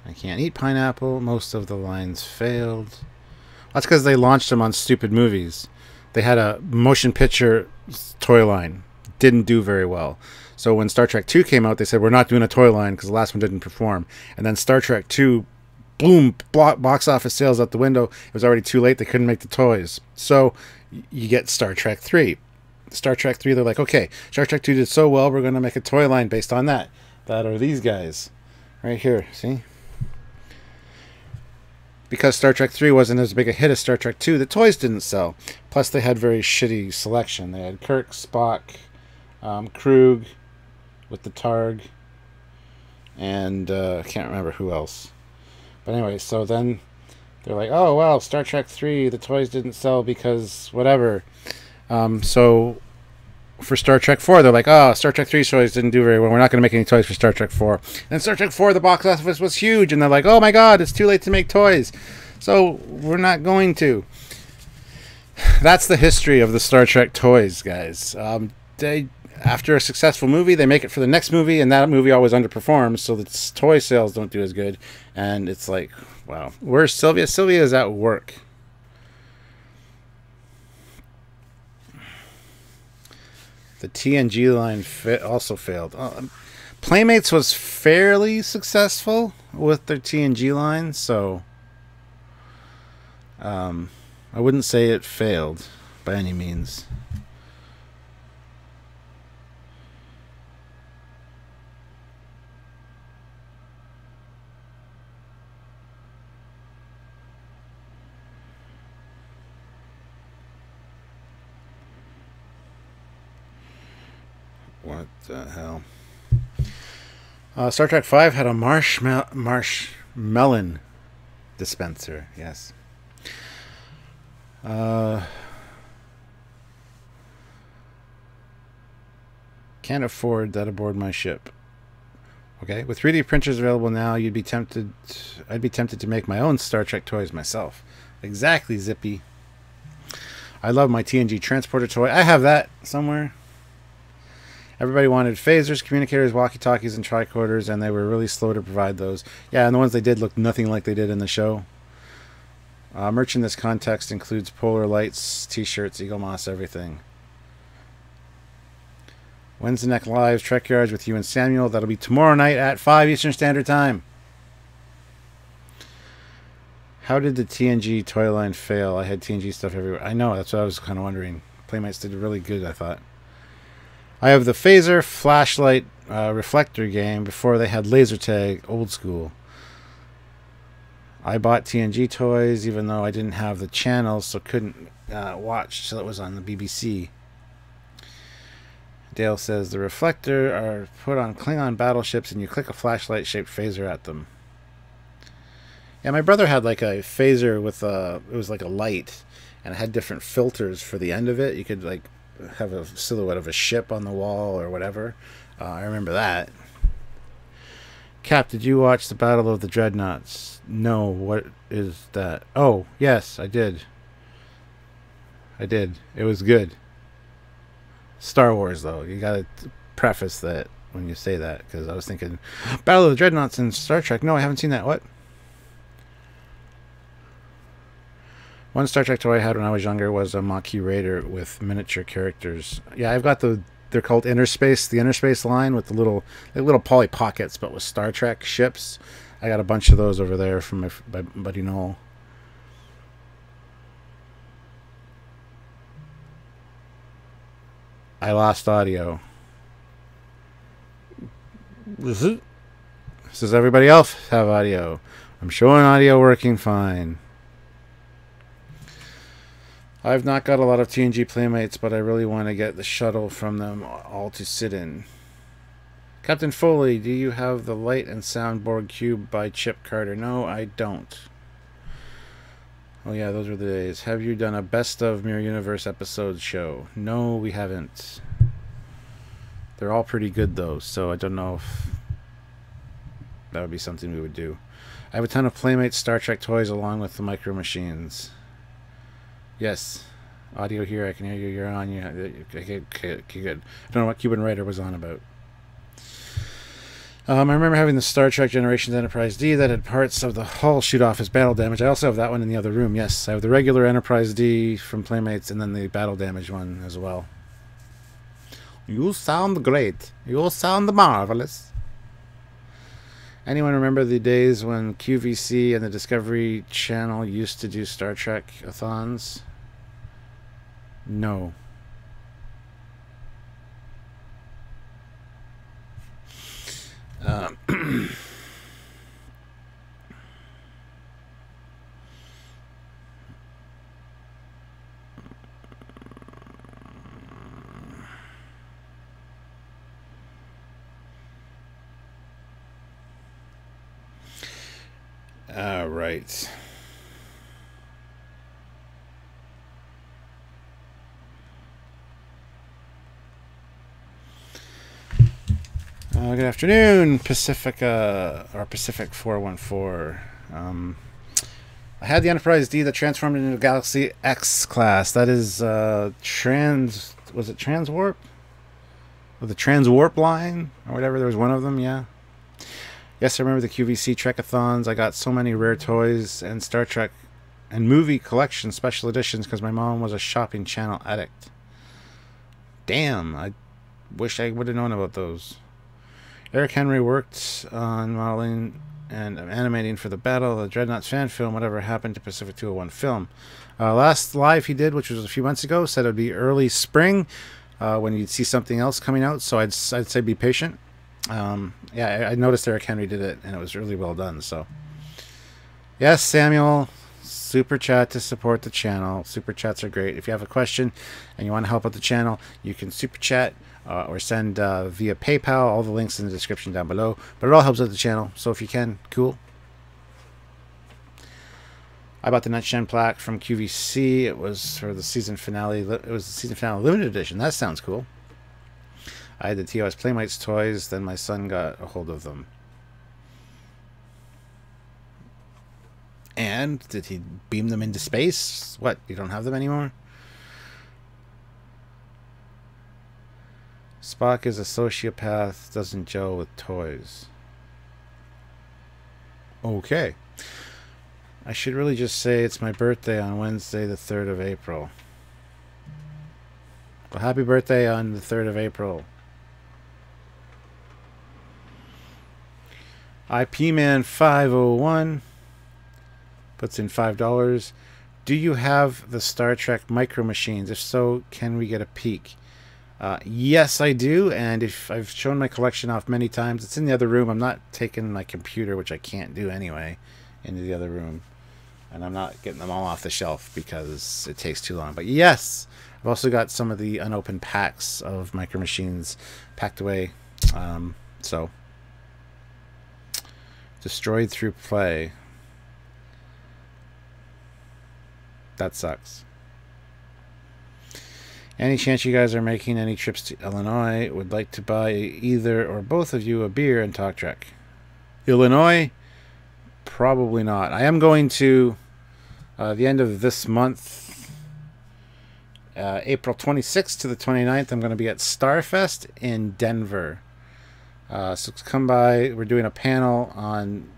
I can't eat pineapple. Most of the lines failed. That's because they launched them on stupid movies. They had a motion picture toy line. Didn't do very well. So when Star Trek 2 came out, they said, we're not doing a toy line because the last one didn't perform. And then Star Trek 2, boom, box office sales out the window. It was already too late. They couldn't make the toys. So you get Star Trek 3. Star Trek 3, they're like, okay, Star Trek 2 did so well, we're going to make a toy line based on that. That are these guys. Right here, see? Because Star Trek 3 wasn't as big a hit as Star Trek 2, the toys didn't sell. Plus, they had very shitty selection. They had Kirk, Spock, Krug with the Targ, and I can't remember who else. But anyway, so then they're like, oh, well, Star Trek 3, the toys didn't sell because whatever. So for Star Trek 4, they're like, oh, Star Trek 3 toys didn't do very well. We're not going to make any toys for Star Trek 4. And Star Trek 4, the box office was huge. And they're like, oh, my God, it's too late to make toys. So we're not going to. That's the history of the Star Trek toys, guys. After a successful movie, they make it for the next movie, and that movie always underperforms, so the toy sales don't do as good. And it's like, wow. Where's Sylvia? Sylvia is at work. The TNG line also failed. Playmates was fairly successful with their TNG line, so I wouldn't say it failed by any means. What the hell? Star Trek 5 had a marshmallow dispenser. Yes. Can't afford that aboard my ship. Okay, with 3D printers available now, I'd be tempted to make my own Star Trek toys myself. Exactly, Zippy. I love my TNG transporter toy. I have that somewhere. Everybody wanted phasers, communicators, walkie-talkies, and tricorders, and they were really slow to provide those. Yeah, and the ones they did looked nothing like they did in the show. Merch in this context includes polar lights, t-shirts, Eagle Moss, everything. Wednesday Night Live, Trekyards with you and Samuel. That'll be tomorrow night at 5 Eastern Standard Time. How did the TNG toy line fail? I had TNG stuff everywhere. I know, that's what I was kind of wondering. Playmates did really good, I thought. I have the phaser, flashlight, reflector game before they had laser tag, old school. I bought TNG toys even though I didn't have the channel, so couldn't watch till it was on the BBC. Dale says the reflector are put on Klingon battleships and you click a flashlight-shaped phaser at them. Yeah, my brother had like a phaser with it was like a light, and it had different filters for the end of it. You could like have a silhouette of a ship on the wall or whatever. I remember that. Cap, did you watch the Battle of the Dreadnoughts? No, what is that? Oh, yes, I did. It was good. Star Wars, though. You gotta preface that when you say that, because I was thinking, Battle of the Dreadnoughts in Star Trek. No, I haven't seen that. What? One Star Trek toy I had when I was younger was a Maquis Raider with miniature characters. Yeah, I've got they're called the Interspace line with the little Polly Pockets, but with Star Trek ships. I got a bunch of those over there from my buddy Noel. I lost audio. Does everybody else have audio? I'm showing audio working fine. I've not got a lot of TNG Playmates, but I really want to get the shuttle from them all to sit in. Captain Foley, do you have the light and soundboard cube by Chip Carter? No, I don't. Oh yeah, those were the days. Have you done a best of Mirror Universe episode show? No, we haven't. They're all pretty good though, so I don't know if that would be something we would do. I have a ton of Playmates Star Trek toys along with the Micro Machines. Yes. Audio here, I can hear you. You're on. Okay, good. I don't know what Cuban Writer was on about. I remember having the Star Trek Generations Enterprise D that had parts of the hull shoot off as battle damage. I also have that one in the other room. Yes, I have the regular Enterprise D from Playmates and then the battle damage one as well. You sound great. You sound marvelous. Anyone remember the days when QVC and the Discovery Channel used to do Star Trek-a-thons? No. All right. Good afternoon, Pacifica, or Pacific 414. I had the Enterprise D that transformed into a Galaxy X class. That is was it Transwarp? Or the Transwarp line? Or whatever, there was one of them, yeah. Yes, I remember the QVC Trek-a-thons. I got so many rare toys and Star Trek and movie collection special editions because my mom was a shopping channel addict. Damn, I wish I would have known about those. Eric Henry worked on modeling and animating for the Battle of the Dreadnoughts fan film, Whatever Happened to Pacific 201 film. Last live he did, which was a few months ago, said it would be early spring when you'd see something else coming out, so I'd say be patient. Yeah, I noticed Eric Henry did it, and it was really well done, so. Yes, Samuel, super chat to support the channel. Super chats are great. If you have a question and you want to help out the channel, you can super chat or send via PayPal. All the links in the description down below. But it all helps out the channel, so if you can, cool. I bought the Next Gen plaque from QVC. It was for the season finale. It was the season finale limited edition. That sounds cool. I had the TOS Playmates toys. Then my son got a hold of them. And did he beam them into space? What? You don't have them anymore? Spock is a sociopath, doesn't gel with toys. Okay. I should really just say it's my birthday on Wednesday, the 3rd of April. Well, happy birthday on the 3rd of April. IPman501 puts in $5. Do you have the Star Trek Micro Machines? If so, can we get a peek? Yes, I do, and if I've shown my collection off many times. It's in the other room. I'm not taking my computer, which I can't do anyway, into the other room. And I'm not getting them all off the shelf because it takes too long. But yes, I've also got some of the unopened packs of Micro Machines packed away. So, destroyed through play. That sucks. Any chance you guys are making any trips to Illinois? Would like to buy either or both of you a beer and talk Trek. Illinois? Probably not. I am going to the end of this month, April 26th to the 29th. I'm going to be at Starfest in Denver. So come by. We're doing a panel on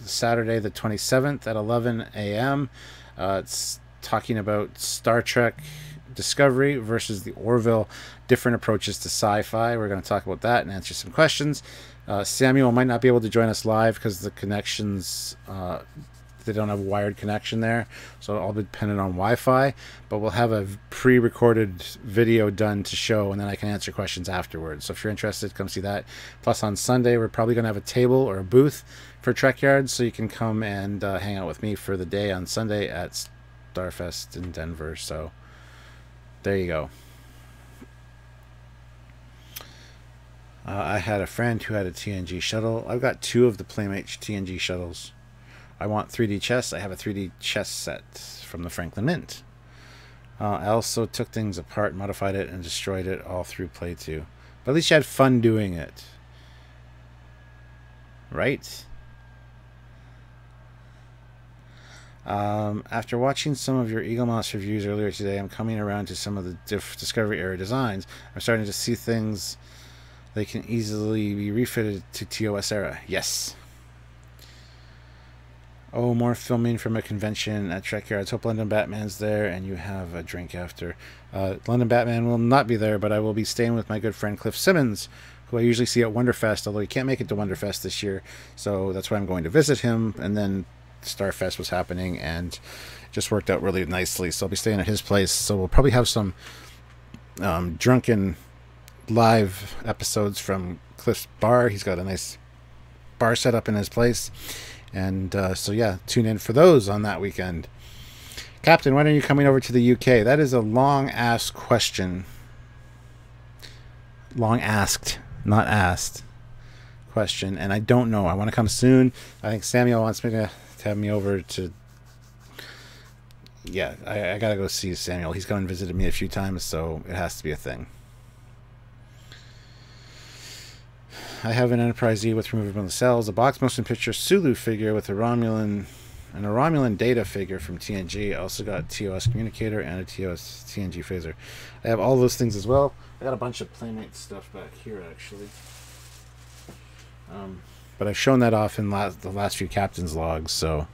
Saturday the 27th at 11 a.m. It's talking about Star Trek Discovery versus the Orville, different approaches to sci-fi. We're going to talk about that and answer some questions. Samuel might not be able to join us live because the connections, they don't have a wired connection there, so it'll all be dependent on Wi-Fi, but we'll have a pre-recorded video done to show, and then I can answer questions afterwards. So if you're interested, come see that. Plus on Sunday, we're probably going to have a table or a booth for Trekyards, so you can come and hang out with me for the day on Sunday at Starfest in Denver. So There you go. I had a friend who had a TNG shuttle. I've got 2 of the Playmate TNG shuttles. I want 3D chess. I have a 3D chess set from the Franklin Mint. I also took things apart, modified it, and destroyed it all through Play 2. But at least you had fun doing it. Right? After watching some of your Eagle Moss reviews earlier today, I'm coming around to some of the Discovery era designs. I'm starting to see things they can easily be refitted to TOS era. Yes. Oh, more filming from a convention at Trekyards. Hope London Batman's there and you have a drink after. London Batman will not be there, but I will be staying with my good friend Cliff Simmons, who I usually see at Wonderfest, although he can't make it to Wonderfest this year. So that's why I'm going to visit him. And then Starfest was happening and it just worked out really nicely. So I'll be staying at his place. So we'll probably have some drunken live episodes from Cliff's bar. He's got a nice bar set up in his place. And so, yeah, tune in for those on that weekend. Captain, when are you coming over to the UK? That is a long-asked question. Long asked, not asked question. And I don't know. I want to come soon. I think Samuel wants me to have me over to... Yeah, I got to go see Samuel. He's come and visited me a few times, so it has to be a thing. I have an Enterprise E with removable cells, a box motion picture Sulu figure with a Romulan data figure from TNG. I also got TOS communicator and a TOS TNG phaser. I have all those things as well. I got a bunch of Playmate stuff back here, actually. But I've shown that off in the last few Captain's logs, so...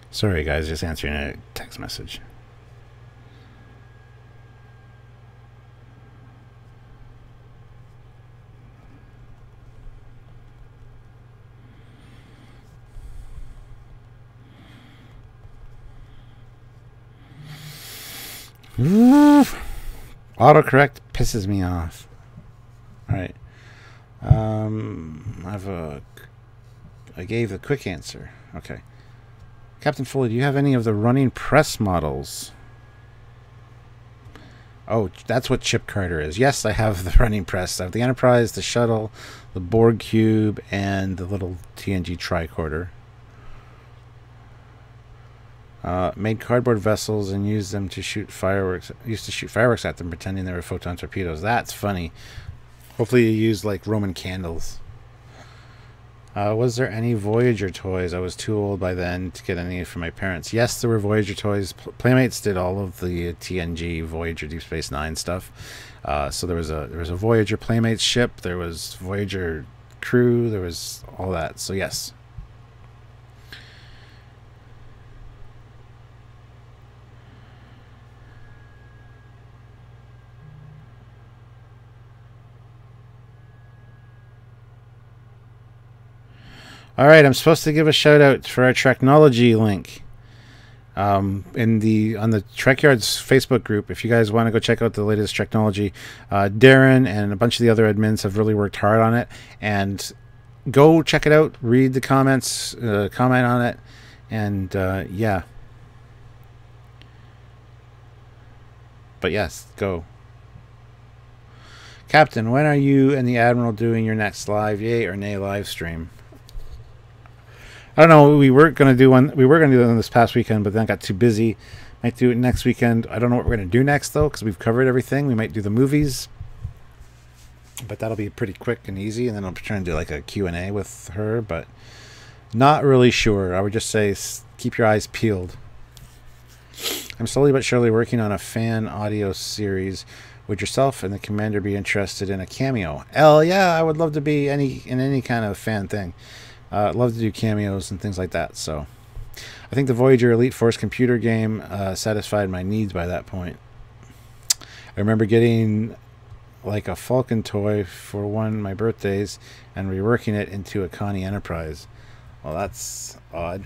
Sorry, guys, just answering a text message. Autocorrect pisses me off. All right. I gave a quick answer. Okay. Captain Foley, do you have any of the running press models? Oh, that's what Chip Carter is. Yes, I have the running press. I have the Enterprise, the shuttle, the Borg cube, and the little TNG tricorder. Made cardboard vessels and used them to shoot fireworks. Used to shoot fireworks at them, pretending they were photon torpedoes. That's funny. Hopefully you used like Roman candles. Was there any Voyager toys? I was too old by then to get any from my parents. Yes, there were Voyager toys. Playmates did all of the TNG, Voyager, Deep Space Nine stuff. So there was a Voyager Playmates ship. There was Voyager crew. There was all that. So yes. All right, I'm supposed to give a shout out for our Treknology link on the Trekyards Facebook group. If you guys want to go check out the latest Treknology, Darren and a bunch of the other admins have really worked hard on it. And go check it out, read the comments, comment on it, and yeah. But yes, go. Captain, when are you and the Admiral doing your next live, yay or nay live stream? I don't know. We were going to do one. We were going to do it this past weekend, but then got too busy. Might do it next weekend. I don't know what we're going to do next, though, because we've covered everything. We might do the movies, but that'll be pretty quick and easy. And then I'll try and do like a Q&A with her, but not really sure. I would just say keep your eyes peeled. I'm slowly but surely working on a fan audio series. Would yourself and the commander be interested in a cameo? Hell yeah, I would love to be in any kind of fan thing. I'd love to do cameos and things like that. So I think the Voyager Elite Force computer game satisfied my needs by that point. I remember getting like a Falcon toy for one of my birthdays and reworking it into a Connie Enterprise. Well, that's odd.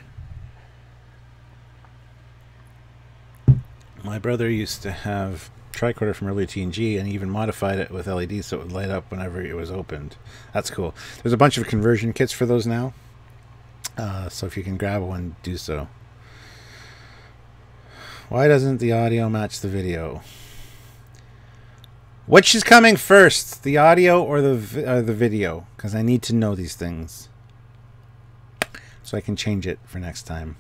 My brother used to have tricorder from early TNG and he even modified it with LEDs so it would light up whenever it was opened. That's cool. There's a bunch of conversion kits for those now. So if you can grab one, do so. Why doesn't the audio match the video? Which is coming first, the audio or the video? Because I need to know these things so I can change it for next time.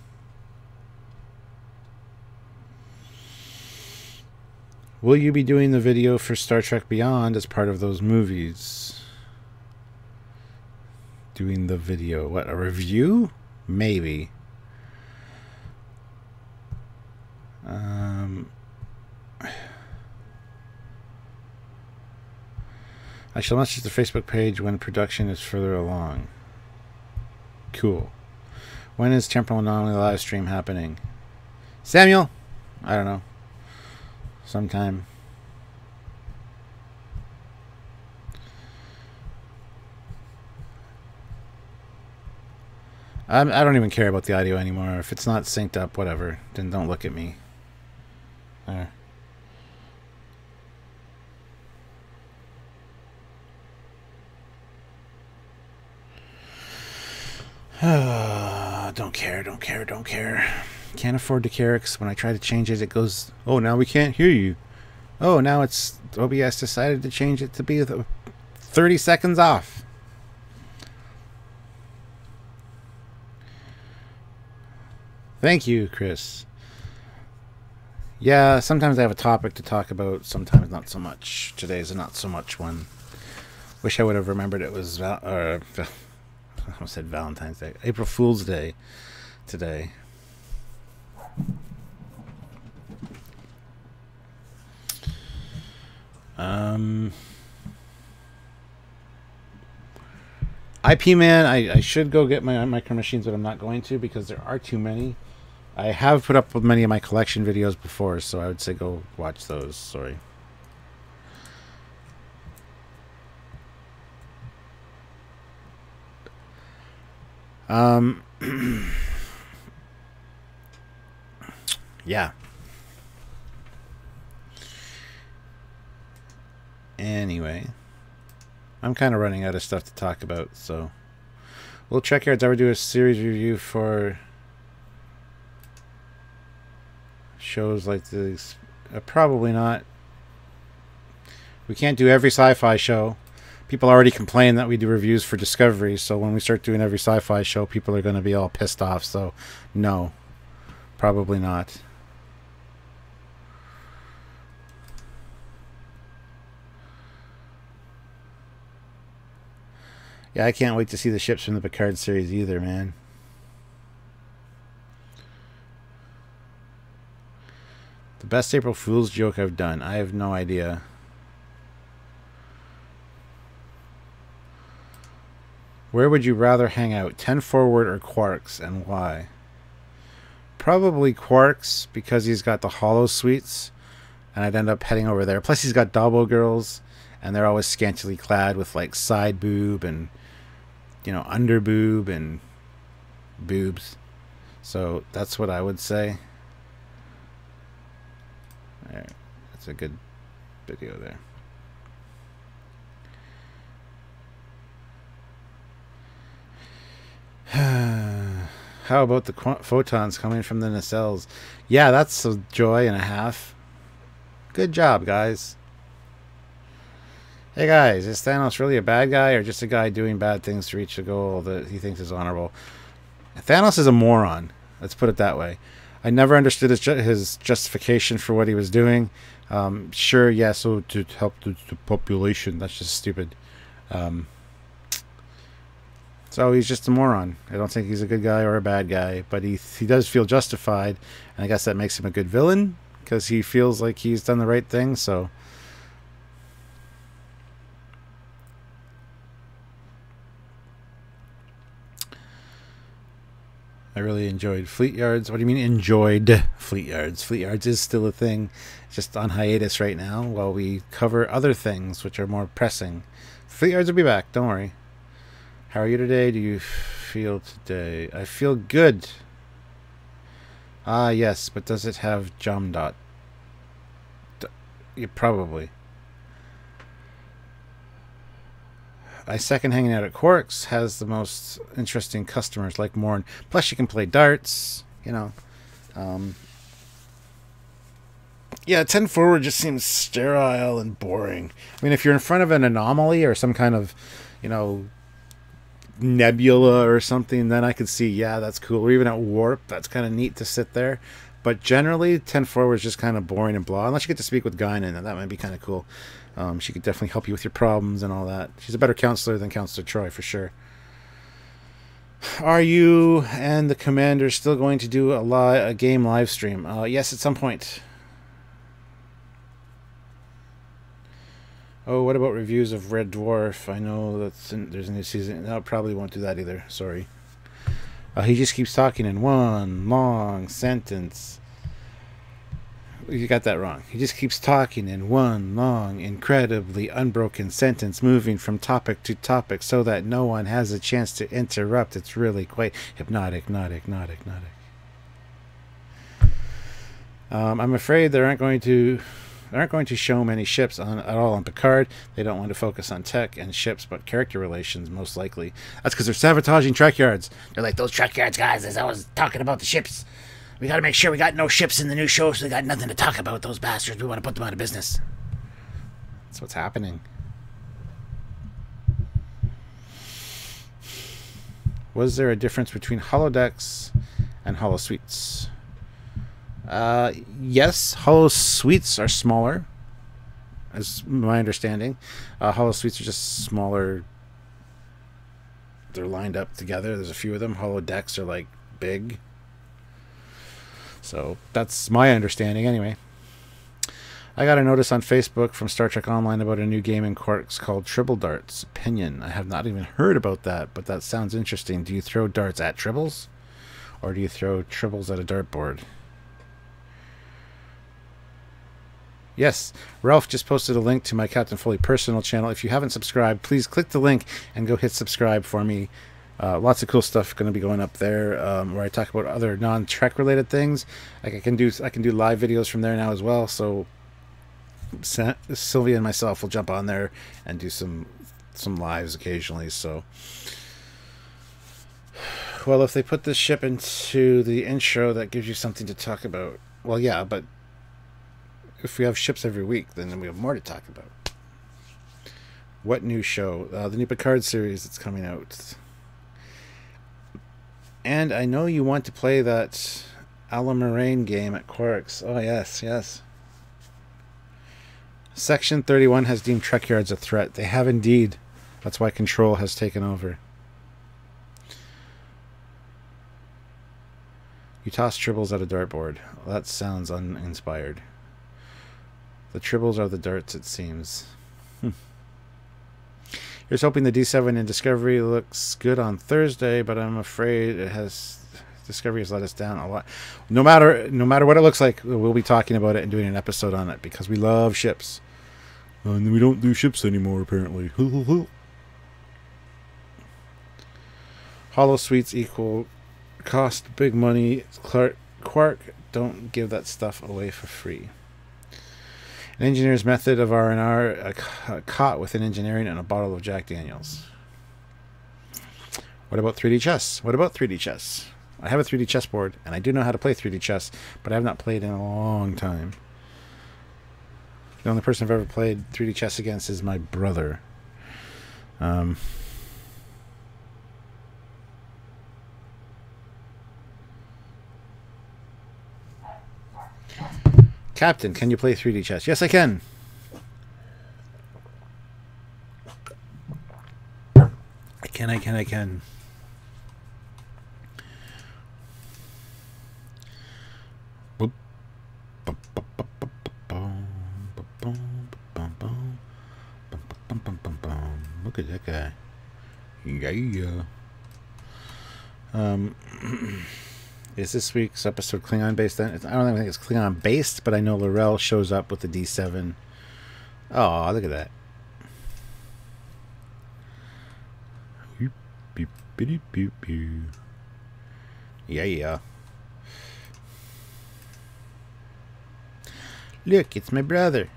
Will you be doing the video for Star Trek Beyond as part of those movies? Doing the video. What, a review? Maybe. I shall message the Facebook page when production is further along. Cool. When is Temporal Anomaly live stream happening? Samuel? I don't know. Sometime. I don't even care about the audio anymore. If it's not synced up, whatever. Then don't look at me. There. Don't care, don't care, don't care. Can't afford to care because when I try to change it, it goes, oh, now we can't hear you. Oh, now it's OBS decided to change it to be 30 seconds off. Thank you, Chris. Yeah, sometimes I have a topic to talk about, sometimes not so much. Today's a not so much one. Wish I would have remembered it was I almost said Valentine's Day. April Fool's Day today. IP Man, I should go get my micro machines, but I'm not going to because there are too many. I have put up with many of my collection videos before, so I would say go watch those. Sorry. Yeah. Anyway, I'm kind of running out of stuff to talk about, so will Trekyards ever do a series review for shows like this? Probably not. We can't do every sci-fi show. People already complain that we do reviews for Discovery, so when we start doing every sci-fi show, people are going to be all pissed off, so no, probably not. Yeah, I can't wait to see the ships from the Picard series either, man. The best April Fool's joke I've done. I have no idea. Where would you rather hang out, 10 Forward or Quarks, and why? Probably Quarks, because he's got the hollow suites, and I'd end up heading over there. Plus he's got Dobbo girls, and they're always scantily clad with like side boob and, you know, under boob and boobs. So that's what I would say. There, that's a good video there. How about the photons coming from the nacelles? Yeah, that's a joy and a half. Good job, guys. Hey guys, is Thanos really a bad guy or just a guy doing bad things to reach a goal that he thinks is honorable? Thanos is a moron. Let's put it that way. I never understood his justification for what he was doing. Sure, yeah, so to help the population. That's just stupid. So he's just a moron. I don't think he's a good guy or a bad guy, but he does feel justified, and I guess that makes him a good villain because he feels like he's done the right thing. So I really enjoyed Trekyards. What do you mean enjoyed Trekyards? Trekyards is still a thing, just on hiatus right now while we cover other things which are more pressing. Trekyards will be back, don't worry. How are you today? Do you feel today? I feel good. Ah, yes, but does it have Jamdot? Yeah, probably. I second hanging out at Quarks. Has the most interesting customers like Morn. Plus you can play darts, you know. Yeah, 10 forward just seems sterile and boring. I mean, if you're in front of an anomaly or some kind of, you know, nebula or something, then I could see, yeah, that's cool. Or even at warp, that's kind of neat to sit there. But generally, 10 forward is just kind of boring and blah. Unless you get to speak with Guinan, and that might be kind of cool. She could definitely help you with your problems and all that. She's a better counselor than Counselor Troy, for sure. Are you and the commander still going to do a game live stream? Yes, at some point. Oh, what about reviews of Red Dwarf? I know there's a new season. No, probably won't do that either. Sorry. He just keeps talking in one long sentence. You got that wrong. He just keeps talking in one long, incredibly unbroken sentence, moving from topic to topic so that no one has a chance to interrupt. It's really quite hypnotic. I'm afraid they aren't going to show many ships at all on Picard. They don't want to focus on tech and ships, but character relations, most likely. That's because they're sabotaging Trekyards. They're like, those Trekyards guys is always talking about the ships. We got to make sure we got no ships in the new show, so they got nothing to talk about, those bastards. We want to put them out of business. That's what's happening. Was there a difference between holodecks and holosuites? Yes, holosuites are smaller, as my understanding. Holosuites are just smaller. They're lined up together. There's a few of them. Holodecks are like big. So that's my understanding anyway. I got a notice on Facebook from Star Trek Online about a new game in Quarks called Tribble Darts. Opinion. I have not even heard about that, but that sounds interesting. Do you throw darts at tribbles? Or do you throw tribbles at a dartboard? Yes, Ralph just posted a link to my Captain Foley personal channel. If you haven't subscribed, please click the link and go hit subscribe for me. Lots of cool stuff going to be going up there, where I talk about other non-Trek related things. Like I can do live videos from there now as well. So Sylvia and myself will jump on there and do some lives occasionally. So, well, if they put this ship into the intro, that gives you something to talk about. Well, yeah, but if we have ships every week, then we have more to talk about. What new show? The new Picard series that's coming out. And I know you want to play that Alamarain game at Quarks. Oh, yes. Section 31 has deemed Trekyards a threat. They have indeed. That's why Control has taken over. You toss tribbles at a dartboard. Well, that sounds uninspired. The tribbles are the darts, it seems. Here's hoping the D7 in Discovery looks good on Thursday, but I'm afraid Discovery has let us down a lot. No matter what it looks like, we'll be talking about it and doing an episode on it because we love ships. And we don't do ships anymore, apparently. Holosuites equal cost big money. Quark, don't give that stuff away for free. An engineer's method of R&R, caught within engineering and a bottle of Jack Daniels. What about 3D chess? I have a 3D chessboard, and I do know how to play 3D chess, but I have not played in a long time. The only person I've ever played 3D chess against is my brother. Captain, can you play 3D chess? Yes, I can. I can. Look at that guy. Yeah. Is this week's episode Klingon based? Then I don't think it's Klingon based, but I know Laurel shows up with the D7. Oh, look at that. Yeah, yeah. Look, it's my brother.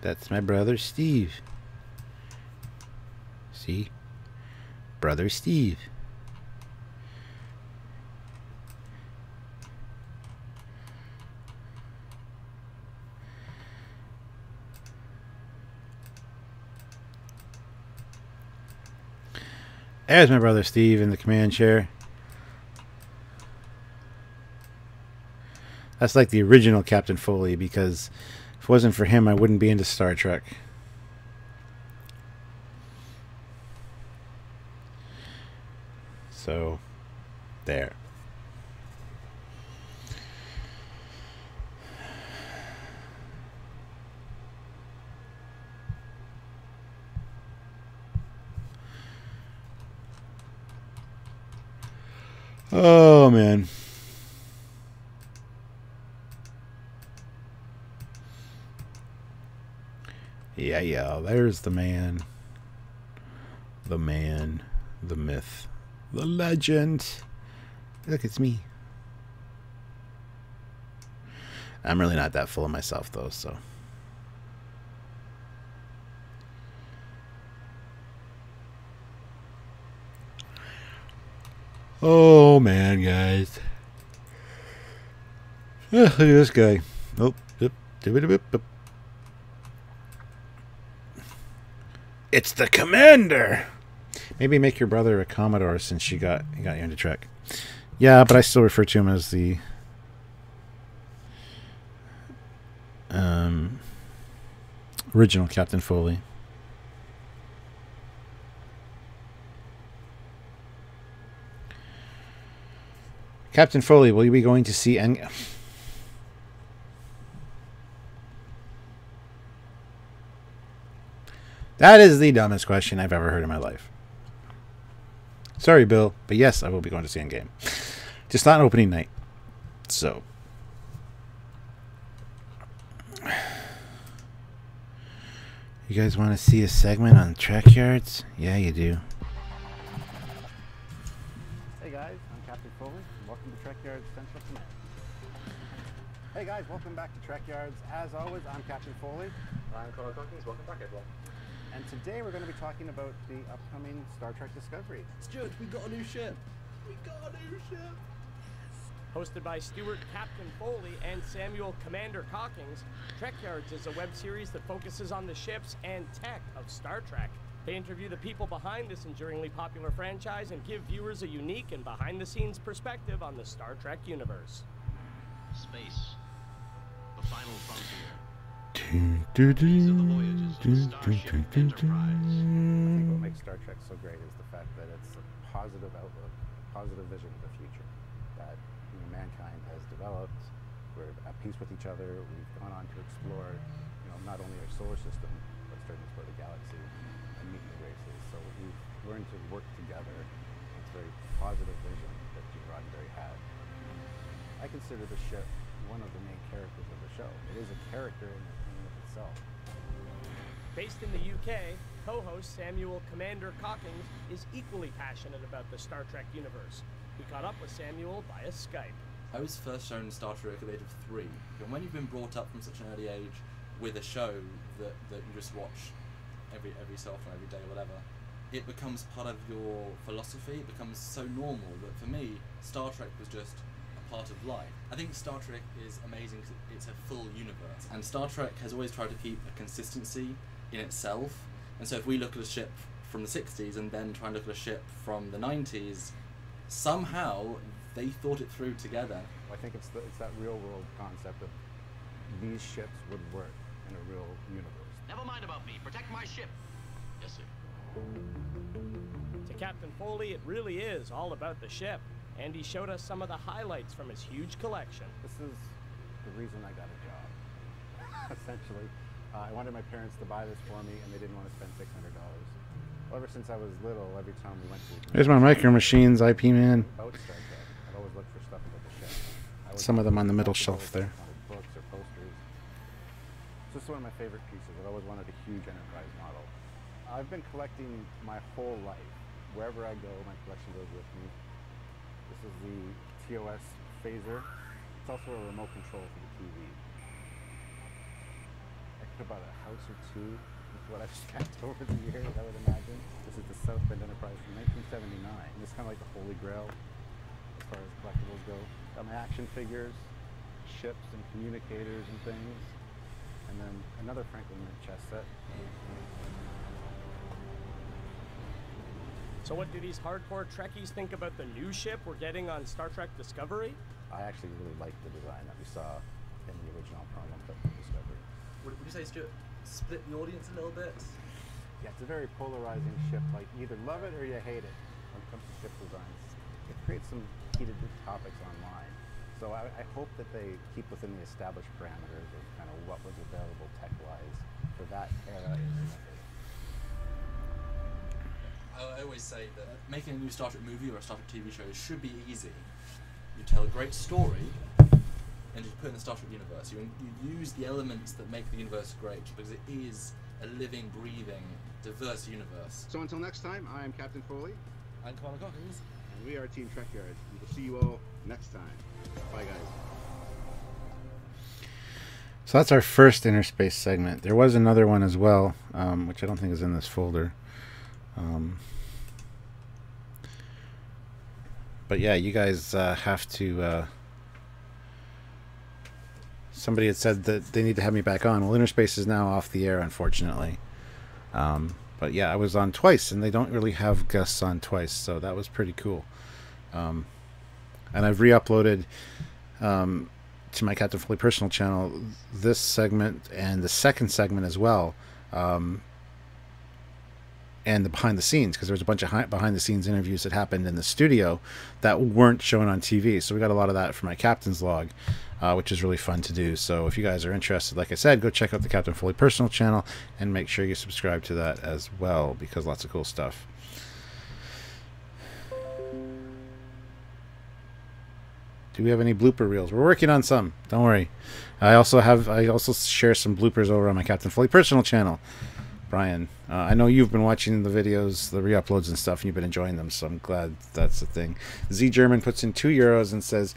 That's my brother Steve. See? Brother Steve. There's my brother Steve in the command chair. That's like the original Captain Foley, because if it wasn't for him, I wouldn't be into Star Trek. So, there. Oh, man. Yeah, yeah, there's the man. The man. The myth. The legend. Look, it's me. I'm really not that full of myself, though, so. Oh, man, guys. Look at this guy. Oh, it's the commander. Maybe make your brother a Commodore since you got you into Trek. Yeah, but I still refer to him as the original Captain Foley. Captain Foley, will you be going to see That is the dumbest question I've ever heard in my life. Sorry, Bill, but yes, I will be going to see Endgame. Just not opening night. So. You guys want to see a segment on Trekyards? Yeah, you do. Hey guys, I'm Captain Foley, and welcome to Trekyards Central Command. Hey guys, welcome back to Trekyards. As always, I'm Captain Foley. I'm Colonel Cockings. Welcome back, everyone. And today we're going to be talking about the upcoming Star Trek Discovery. Stuart, we got a new ship. We got a new ship. Hosted by Stuart Captain Foley and Samuel Commander Cockings, Trekyards is a web series that focuses on the ships and tech of Star Trek. They interview the people behind this enduringly popular franchise and give viewers a unique and behind-the-scenes perspective on the Star Trek universe. Space, the final frontier. I think what makes Star Trek so great is the fact that it's a positive outlook, a positive vision of the future that mankind has developed. We're at peace with each other. We've gone on to explore, not only our solar system, but starting to explore the galaxy and meet new races. So we've learned to work together. It's a very positive vision that Gene Roddenberry had. I consider the ship one of the main characters of the show. It is a character in and of itself. Based in the UK, co-host Samuel Commander Cockings is equally passionate about the Star Trek universe. We caught up with Samuel via Skype. I was first shown Star Trek at the age of 3. And when you've been brought up from such an early age with a show that you just watch every so often, every day or whatever, it becomes part of your philosophy. It becomes so normal that for me, Star Trek was just a part of life. I think Star Trek is amazing because it's a full universe. And Star Trek has always tried to keep a consistency in itself. And so if we look at a ship from the 60s and then try and look at a ship from the 90s, somehow they thought it through together. I think it's that real world concept of these ships would work in a real universe. Never mind about me. Protect my ship. Yes, sir. To Captain Foley, it really is all about the ship, and he showed us some of the highlights from his huge collection. This is the reason I got a job, essentially. I wanted my parents to buy this for me, and they didn't want to spend $600. Ever since I was little, every time we went to... There's my Micro Machines IP man. About Star Trek, I've always always some of them on wanted the middle collectibles, shelf there. wanted books or posters. This is one of my favorite pieces. I've always wanted a huge Enterprise model. I've been collecting my whole life. Wherever I go, my collection goes with me. This is the TOS phaser. It's also a remote control for the TV. I could have bought a house or two with what I've spent over the years, I would imagine. This is the South Bend Enterprise from 1979. And it's kind of like the Holy Grail as far as collectibles go. Got my action figures, ships and communicators and things. And then another Franklin Mint chess set. So what do these hardcore Trekkies think about the new ship we're getting on Star Trek Discovery? I actually really like the design that we saw in the original promo clip from Discovery. Would you say, Stuart, split the audience a little bit? Yeah, it's a very polarizing ship. Like, you either love it or you hate it when it comes to ship designs. It creates some heated topics online. So I hope that they keep within the established parameters of kind of what was available tech-wise for that era in the decade. I always say that making a new Star Trek movie or a Star Trek TV show should be easy. You tell a great story and you put it in the Star Trek universe. You use the elements that make the universe great because it is a living, breathing, diverse universe. So until next time, I am Captain Foley. I'm Connor Cockings. And we are Team Trekyards. We will see you all next time. Bye, guys. So that's our first Interspace segment. There was another one as well, which I don't think is in this folder. But yeah, you guys have to... somebody had said that they need to have me back on. Well, Interspace is now off the air, unfortunately. But yeah, I was on twice, and they don't really have guests on twice, so that was pretty cool. And I've re-uploaded to my Captain Foley personal channel this segment and the second segment as well. And the behind the scenes, because there was a bunch of behind the scenes interviews that happened in the studio that weren't shown on TV. So we got a lot of that for my Captain's Log, which is really fun to do. So if you guys are interested, like I said, go check out the Captain Foley personal channel and make sure you subscribe to that as well, because lots of cool stuff. Do we have any blooper reels? We're working on some. Don't worry. I also share some bloopers over on my Captain Foley personal channel. Brian, I know you've been watching the videos, the re-uploads and stuff, and you've been enjoying them, so I'm glad that's the thing. Z German puts in €2 and says,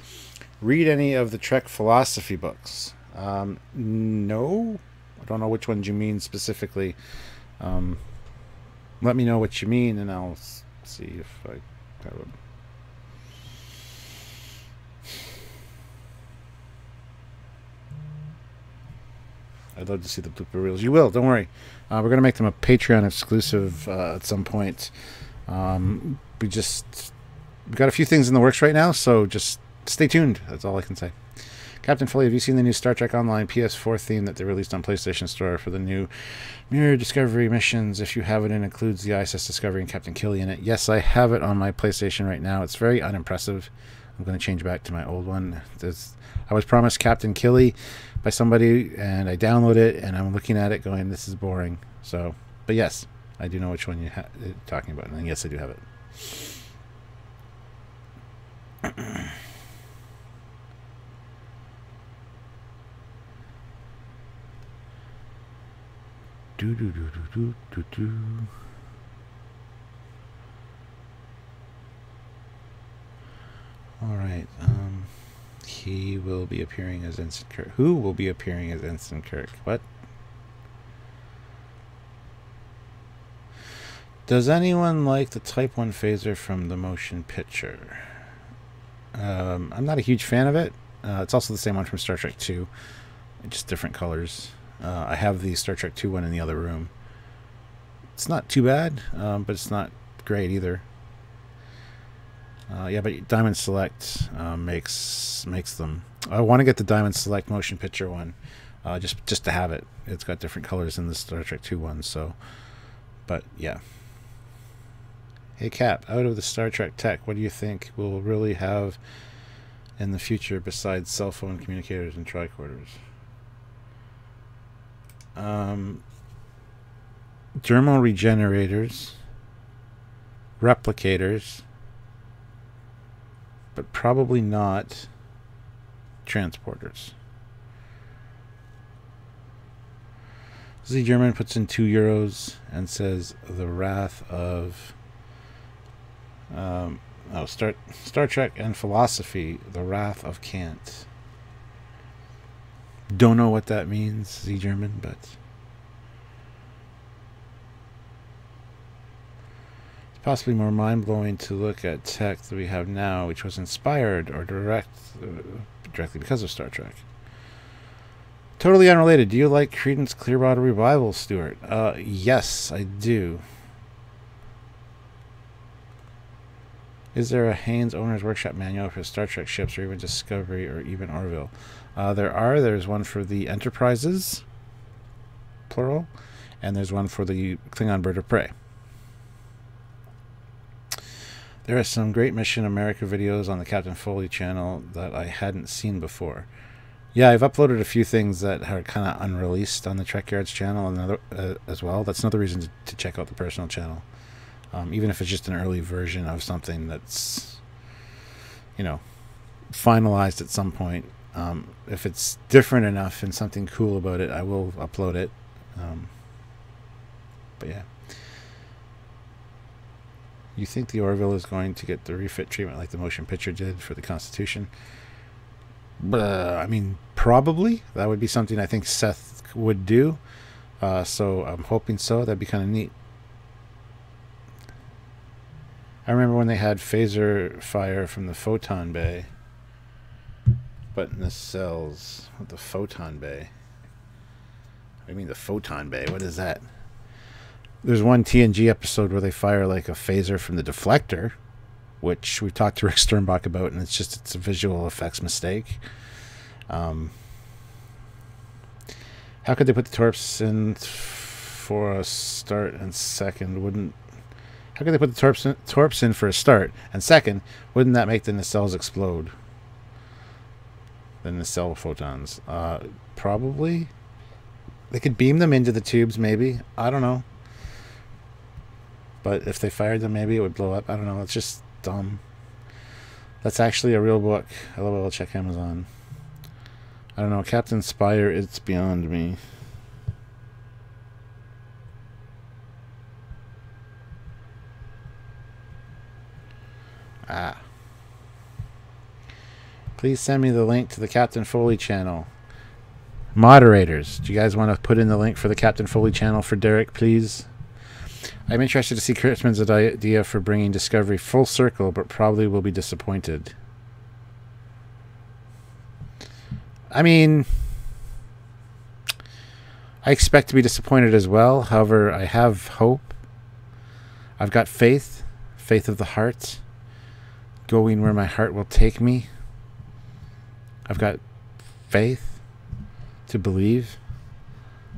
read any of the Trek philosophy books. No, I don't know which ones you mean specifically. Let me know what you mean, and I'll see if I got them. I'd love to see the blooper reels. You will, don't worry. We're going to make them a Patreon exclusive at some point. We've got a few things in the works right now, so just stay tuned. That's all I can say. Captain Foley, have you seen the new Star Trek Online PS4 theme that they released on PlayStation Store for the new Mirror Discovery missions? If you have it, it includes the ISS Discovery and Captain Killy in it. Yes, I have it on my PlayStation right now. It's very unimpressive. I'm going to change back to my old one. I was promised Captain Killy by somebody, and I download it, and I'm looking at it going, this is boring. So, but yes, I do know which one you're talking about, and yes, I do have it. All right. He will be appearing as Ensign Kirk. Who will be appearing as Ensign Kirk? What? Does anyone like the Type 1 phaser from the motion picture? I'm not a huge fan of it. It's also the same one from Star Trek 2, just different colors. I have the Star Trek 2 one in the other room. It's not too bad, but it's not great either. Yeah, but Diamond Select makes them. I want to get the Diamond Select motion picture one, just to have it. It's got different colors in the Star Trek 2 one, so. But yeah. Hey Cap, out of the Star Trek tech, what do you think we'll really have in the future besides cell phone communicators and tricorders? Dermal regenerators, replicators, but probably not transporters. Z German puts in €2 and says the wrath of Star Trek and philosophy, the wrath of Kant. Don't know what that means, Z German, but it's possibly more mind-blowing to look at tech that we have now, which was inspired or directly because of Star Trek. Totally unrelated. Do you like Creedence Clearwater Revival, Stuart? Yes, I do. Is there a Haynes Owner's Workshop manual for Star Trek ships, or even Discovery, or even Orville? There's one for the Enterprises, plural, and there's one for the Klingon Bird of Prey. There are some great Mission America videos on the Captain Foley channel that I hadn't seen before. Yeah, I've uploaded a few things that are kind of unreleased on the Trekyards channel and as well. That's another reason to check out the personal channel. Even if it's just an early version of something that's, you know, finalized at some point. If it's different enough and something cool about it, I will upload it. But yeah. You think the Orville is going to get the refit treatment like the motion picture did for the Constitution? I mean, probably. That would be something I think Seth would do. So I'm hoping so. That'd be kind of neat. I remember when they had phaser fire from the photon bay. But in the cells with the photon bay. I mean the photon bay. What is that? There's one TNG episode where they fire like a phaser from the deflector, which we talked to Rick Sternbach about, and it's a visual effects mistake. How could they put the torps in for a start and second? How could they put the torps in for a start and second? Wouldn't that make the nacelles explode? The nacelle photons. Probably. They could beam them into the tubes, maybe. I don't know. But if they fired them, maybe it would blow up. I don't know. It's just dumb. That's actually a real book. LOL, check Amazon. I don't know. Captain Spire, it's beyond me. Please send me the link to the Captain Foley channel. Moderators, do you guys want to put in the link for the Captain Foley channel for Derek, please? I'm interested to see Kurtzman's idea for bringing Discovery full circle, but probably will be disappointed. I mean, I expect to be disappointed as well. However, I have hope. I've got faith. Faith of the heart. Going where my heart will take me. I've got faith to believe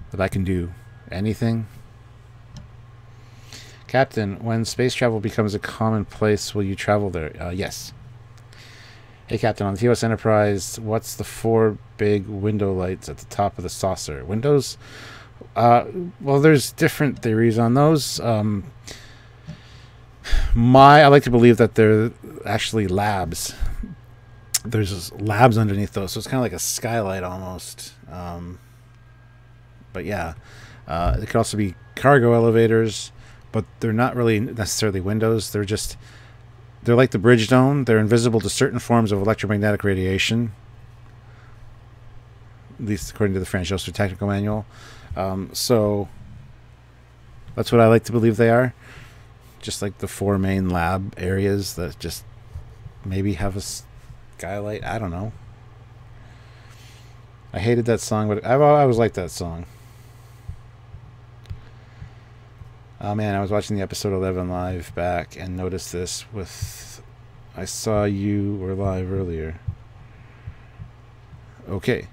that I can do anything. Captain, when space travel becomes a commonplace, will you travel there? Yes. Hey, Captain, on the TOS Enterprise, what's the 4 big window lights at the top of the saucer? Windows? Well, there's different theories on those. I like to believe that they're actually labs. There's labs underneath those, so it's kind of like a skylight almost. But yeah, it could also be cargo elevators. But they're not really necessarily windows. They're like the bridge dome. They're invisible to certain forms of electromagnetic radiation. At least according to the French Joseph Technical Manual. So that's what I like to believe they are. Just like the 4 main lab areas that just maybe have a skylight. I don't know. I hated that song, but I've always liked that song. Oh man, I was watching the episode 11 live back and noticed this with... I saw you were live earlier. Okay.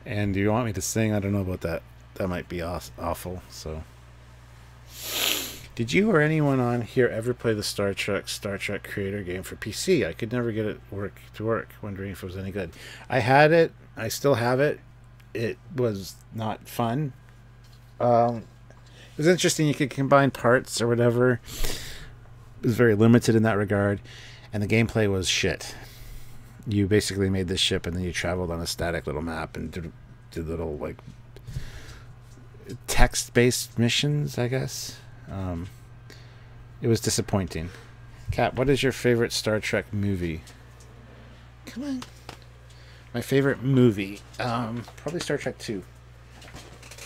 And do you want me to sing? I don't know about that. That might be awful, so... Did you or anyone on here ever play the Star Trek Creator game for PC? I could never get it to work. Wondering if it was any good. I had it. I still have it. It was not fun. was interesting. You could combine parts or whatever. It was very limited in that regard, and the gameplay was shit. You basically made this ship, and then you traveled on a static little map and did little like text-based missions, I guess. It was disappointing. Kat, what is your favorite Star Trek movie? Come on. My favorite movie, probably Star Trek 2.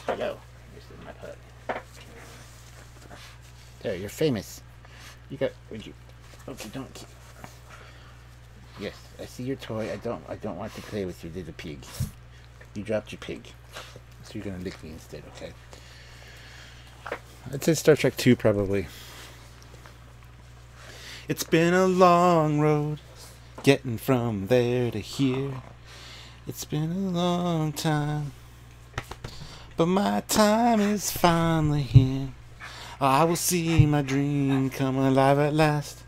Hello. Here's my pug. There, you're famous. You got. Would you? Okay, don't. Yes, I see your toy. I don't want to play with you, little pig. You dropped your pig, so you're gonna lick me instead. Okay. I'd say Star Trek 2 probably. It's been a long road getting from there to here. It's been a long time, but my time is finally here. I will see my dream come alive at last.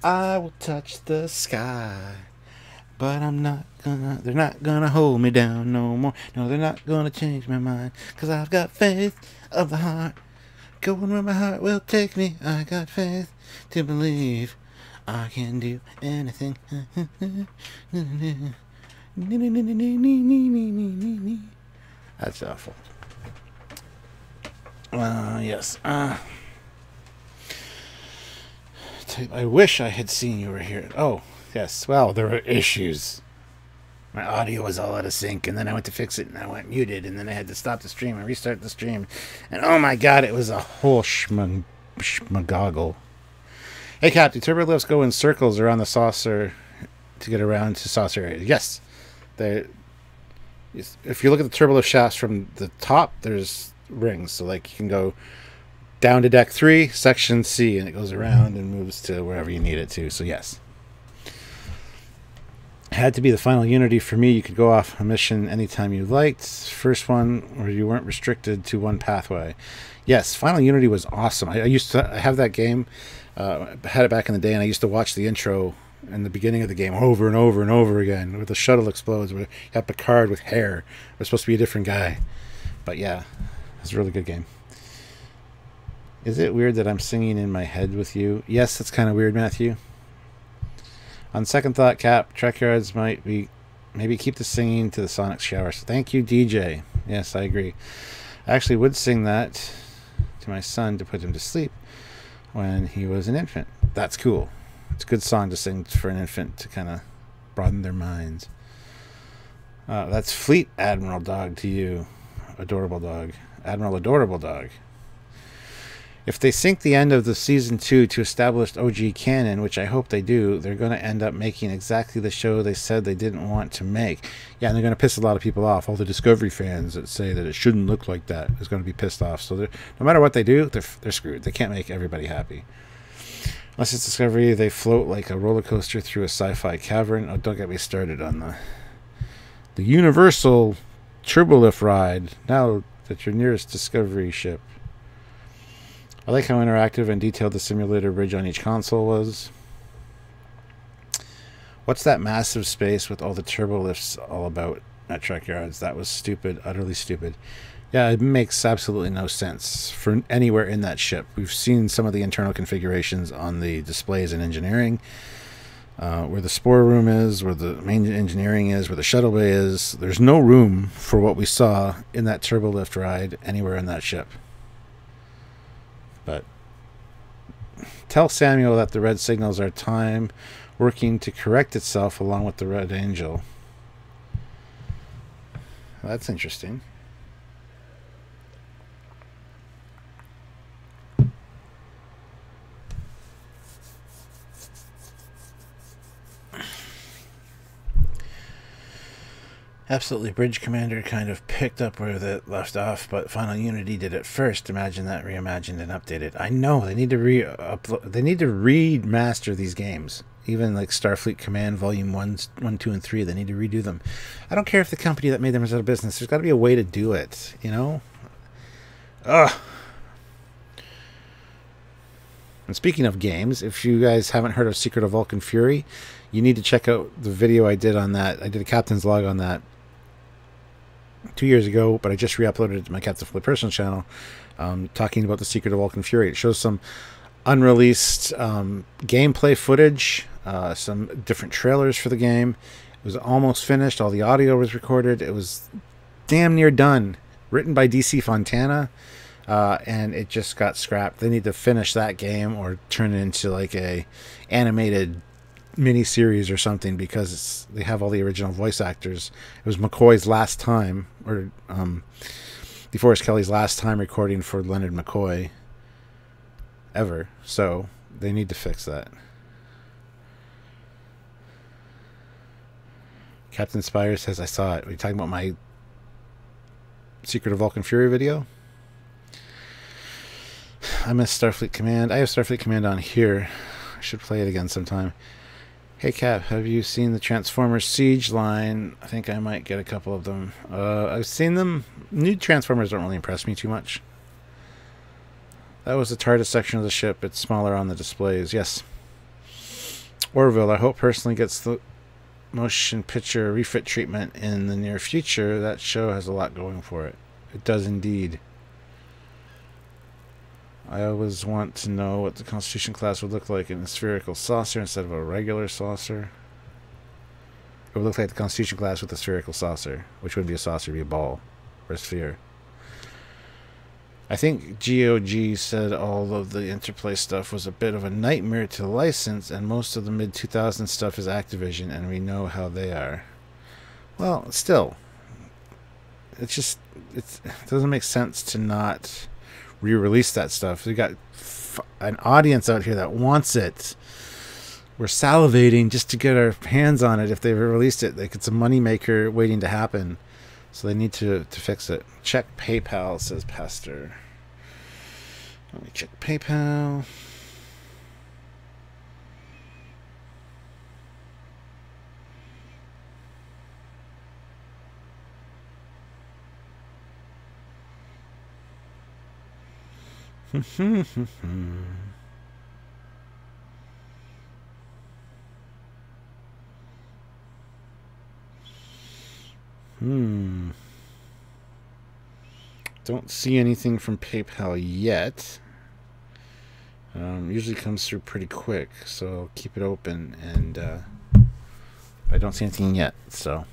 I will touch the sky, but I'm not gonna, they're not gonna hold me down no more. No, they're not gonna change my mind, 'cause I've got faith of the heart, going where my heart will take me. I got faith to believe I can do anything. That's awful. Yes. I wish I had seen you were here. Oh, yes. Well, there were issues. My audio was all out of sync, and then I went to fix it, and I went muted, and then I had to stop the stream and restart the stream. And oh my god, it was a whole schmagoggle. Hey, Cap, do turbo lifts go in circles around the saucer to get around to saucer area? Yes. If you look at the turbo lift shafts from the top, there's rings. So, like, you can go down to deck 3, section C, and it goes around and moves to wherever you need it to. So, yes. Had to be the final Unity for me. You could go off a mission anytime you liked. First one where you weren't restricted to one pathway. Yes, Final Unity was awesome. I used to have that game. I had it back in the day, and I used to watch the intro and the beginning of the game over and over and over again, where the shuttle explodes, where you have Picard with hair. It was supposed to be a different guy. But yeah, it's a really good game. Is it weird that I'm singing in my head with you? Yes, that's kind of weird, Matthew. On second thought, Cap, Trekyards might be... Maybe keep the singing to the Sonic shower. So thank you, DJ. Yes, I agree. I actually would sing that to my son to put him to sleep when he was an infant. That's cool. It's a good song to sing for an infant to kind of broaden their minds. That's Fleet Admiral Dog to you. Adorable Dog. Admiral Adorable Dog. If they sync the end of the Season 2 to established OG canon, which I hope they do, they're going to end up making exactly the show they said they didn't want to make. Yeah, and they're going to piss a lot of people off. All the Discovery fans that say that it shouldn't look like that is going to be pissed off. So no matter what they do, they're screwed. They can't make everybody happy. Unless it's Discovery, they float like a roller coaster through a sci-fi cavern. Oh, don't get me started on the Universal Turbolift ride, now that your nearest Discovery ship. I like how interactive and detailed the simulator bridge on each console was. What's that massive space with all the turbo lifts all about at Trekyards? That was stupid, utterly stupid. Yeah, it makes absolutely no sense for anywhere in that ship. We've seen some of the internal configurations on the displays in engineering. Where the spore room is, where the main engineering is, where the shuttle bay is. There's no room for what we saw in that turbo lift ride anywhere in that ship. But tell Samuel that the red signals are time working to correct itself along with the red angel. Well, that's interesting. Absolutely, Bridge Commander kind of picked up where that left off, but Final Unity did it first. Imagine that reimagined and updated. I know they need to remaster these games. Even like Starfleet Command Volume 1, 2, and 3, they need to redo them. I don't care if the company that made them is out of business. There's got to be a way to do it, you know? Ugh. And speaking of games, if you guys haven't heard of Secret of Vulcan Fury, you need to check out the video I did on that. I did a captain's log on that. 2 years ago, but I just re-uploaded it to my Captain Foley personal channel, talking about the Secret of Vulcan Fury. It shows some unreleased gameplay footage, some different trailers for the game. It was almost finished. All the audio was recorded. It was damn near done. Written by DC Fontana, and it just got scrapped. They need to finish that game or turn it into like a animated mini-series or something, because they have all the original voice actors. It was McCoy's last time, or DeForest Kelly's last time recording for Leonard McCoy ever, so they need to fix that. Captain Spire says, I saw it. Are you talking about my Secret of Vulcan Fury video? I miss Starfleet Command. I have Starfleet Command on here. I should play it again sometime. Hey Cap, have you seen the Transformers Siege line? I think I might get a couple of them. I've seen them. New Transformers don't really impress me too much. That was the TARDIS section of the ship. It's smaller on the displays. Yes. Orville, I hope personally gets the motion picture refit treatment in the near future. That show has a lot going for it. It does indeed. I always want to know what the Constitution class would look like in a spherical saucer instead of a regular saucer. It would look like the Constitution class with a spherical saucer, which wouldn't be a saucer, it'd be a ball or a sphere. I think GOG said all of the Interplay stuff was a bit of a nightmare to license, and most of the mid-2000s stuff is Activision, and we know how they are. Well, still, it doesn't make sense to not re-release that stuff. We got an audience out here that wants it. We're salivating just to get our hands on it. If they released it, like, it's a moneymaker waiting to happen. So they need to fix it. Check PayPal, says Pastor. Let me check PayPal. Don't see anything from PayPal yet. Usually comes through pretty quick, so I'll keep it open, and I don't see anything yet. So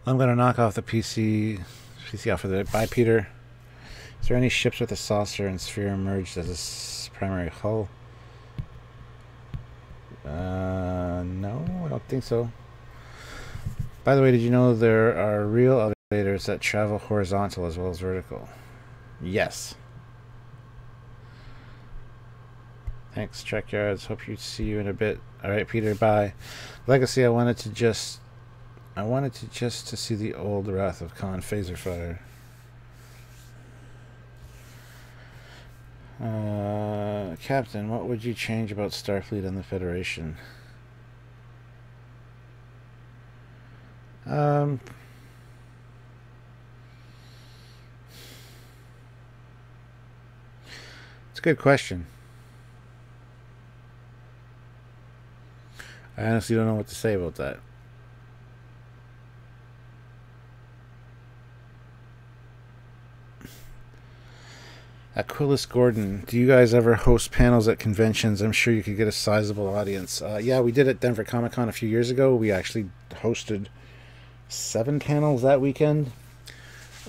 I'm gonna knock off the PC off of the. Bye, Peter. Is there any ships with a saucer and sphere merged as a primary hull? No, I don't think so. By the way, did you know there are real elevators that travel horizontal as well as vertical? Yes. Thanks, Trekyards. Hope you see you in a bit. All right, Peter. Bye. Legacy. I wanted to just to see the old Wrath of Khan phaser fire. Captain, what would you change about Starfleet and the Federation? It's a good question. I honestly don't know what to say about that. Aquilus Gordon, do you guys ever host panels at conventions? I'm sure you could get a sizable audience. Yeah, we did at Denver Comic Con a few years ago. We actually hosted 7 panels that weekend.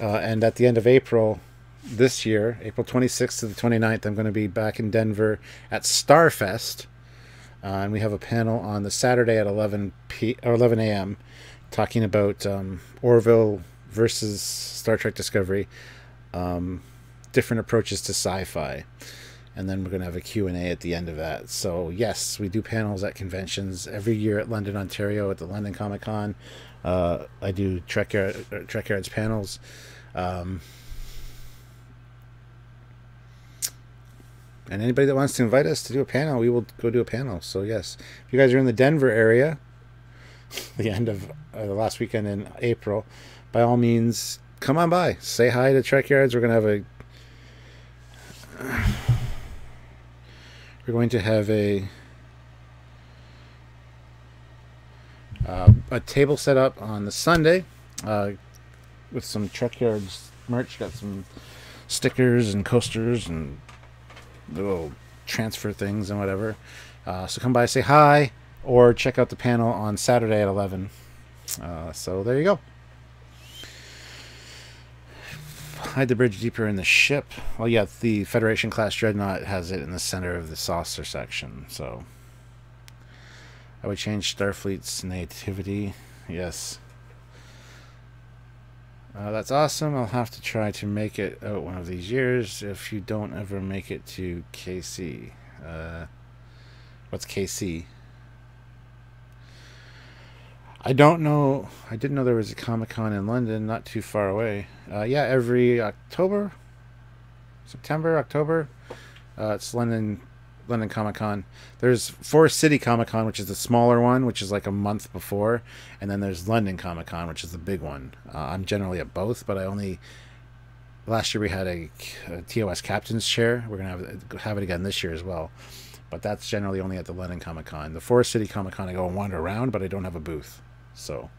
And at the end of April this year, April 26th to the 29th, I'm going to be back in Denver at Starfest. And we have a panel on the Saturday at 11 a.m. talking about Orville versus Star Trek Discovery. Different approaches to sci-fi, and then we're going to have a Q&A at the end of that. So yes, we do panels at conventions every year at London, Ontario at the London Comic Con. I do Trekyards panels. And anybody that wants to invite us to do a panel, we will go do a panel. So yes, if you guys are in the Denver area, the end of the last weekend in April, by all means, come on by. Say hi to Trekyards. We're going to have a table set up on the Sunday, with some Trekyards merch. Got some stickers and coasters and little transfer things and whatever. So come by, say hi, or check out the panel on Saturday at 11. So there you go. Hide the bridge deeper in the ship. Well, yeah, the Federation class Dreadnought has it in the center of the saucer section. So I would change Starfleet's nativity. Yes. That's awesome. I'll have to try to make it out one of these years if you don't ever make it to KC. What's KC? I don't know. I didn't know there was a Comic-Con in London, not too far away. Yeah, every September, October. It's London Comic-Con. There's Forest City Comic-Con, which is the smaller one, which is like a month before, and then there's London Comic-Con, which is the big one. I'm generally at both, but last year we had a TOS captain's chair. We're gonna have it again this year as well, but that's generally only at the London Comic-Con. The Forest City Comic-Con, I go and wander around, but I don't have a booth. So,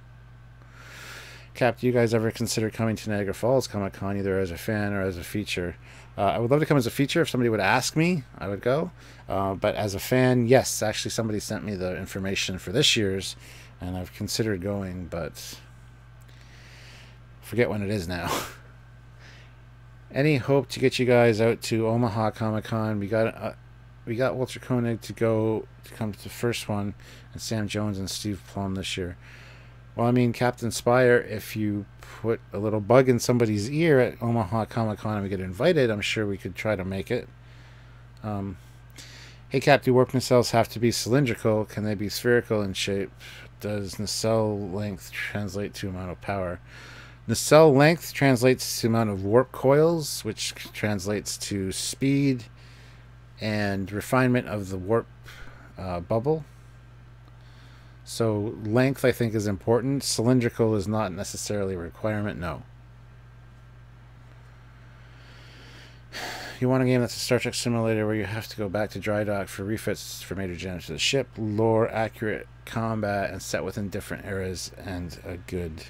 Cap, do you guys ever consider coming to Niagara Falls Comic-Con either as a fan or as a feature? I would love to come as a feature. If somebody would ask me, I would go. But as a fan, yes. Actually, somebody sent me the information for this year's, and I've considered going, but forget when it is now. Any hope to get you guys out to Omaha Comic-Con? We got Walter Koenig to come to the first one, and Sam Jones and Steve Plum this year. Well, I mean, Captain Spire, if you put a little bug in somebody's ear at Omaha Comic-Con and we get invited, I'm sure we could try to make it. Hey, Cap, do warp nacelles have to be cylindrical? Can they be spherical in shape? Does nacelle length translate to amount of power? Nacelle length translates to amount of warp coils, which translates to speed and refinement of the warp bubble. So length, I think, is important. Cylindrical is not necessarily a requirement, no. You want a game that's a Star Trek simulator where you have to go back to dry dock for refits for major damage to the ship, lore, accurate combat, and set within different eras, and a good...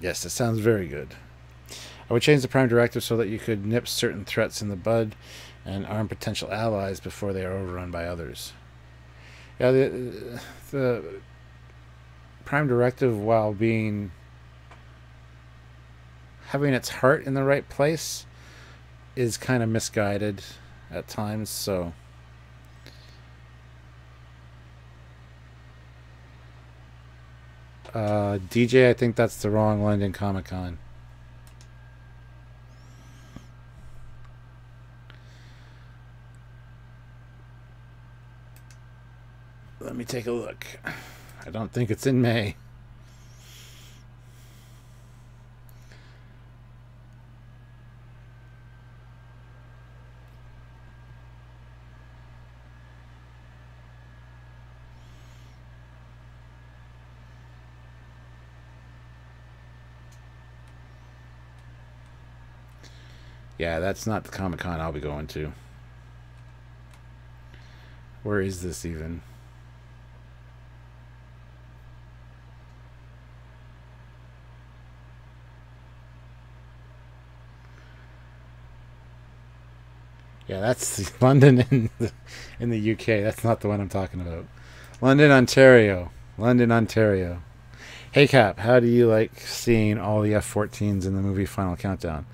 Yes, it sounds very good. I would change the Prime Directive so that you could nip certain threats in the bud and arm potential allies before they are overrun by others. Yeah, the Prime Directive, while having its heart in the right place, is kind of misguided at times. So DJ, I think that's the wrong London Comic-Con. Let me take a look. I don't think it's in May. Yeah, that's not the Comic-Con I'll be going to. Where is this even? Yeah, that's London in the UK. That's not the one I'm talking about. London, Ontario. London, Ontario. Hey, Cap, how do you like seeing all the F-14s in the movie Final Countdown?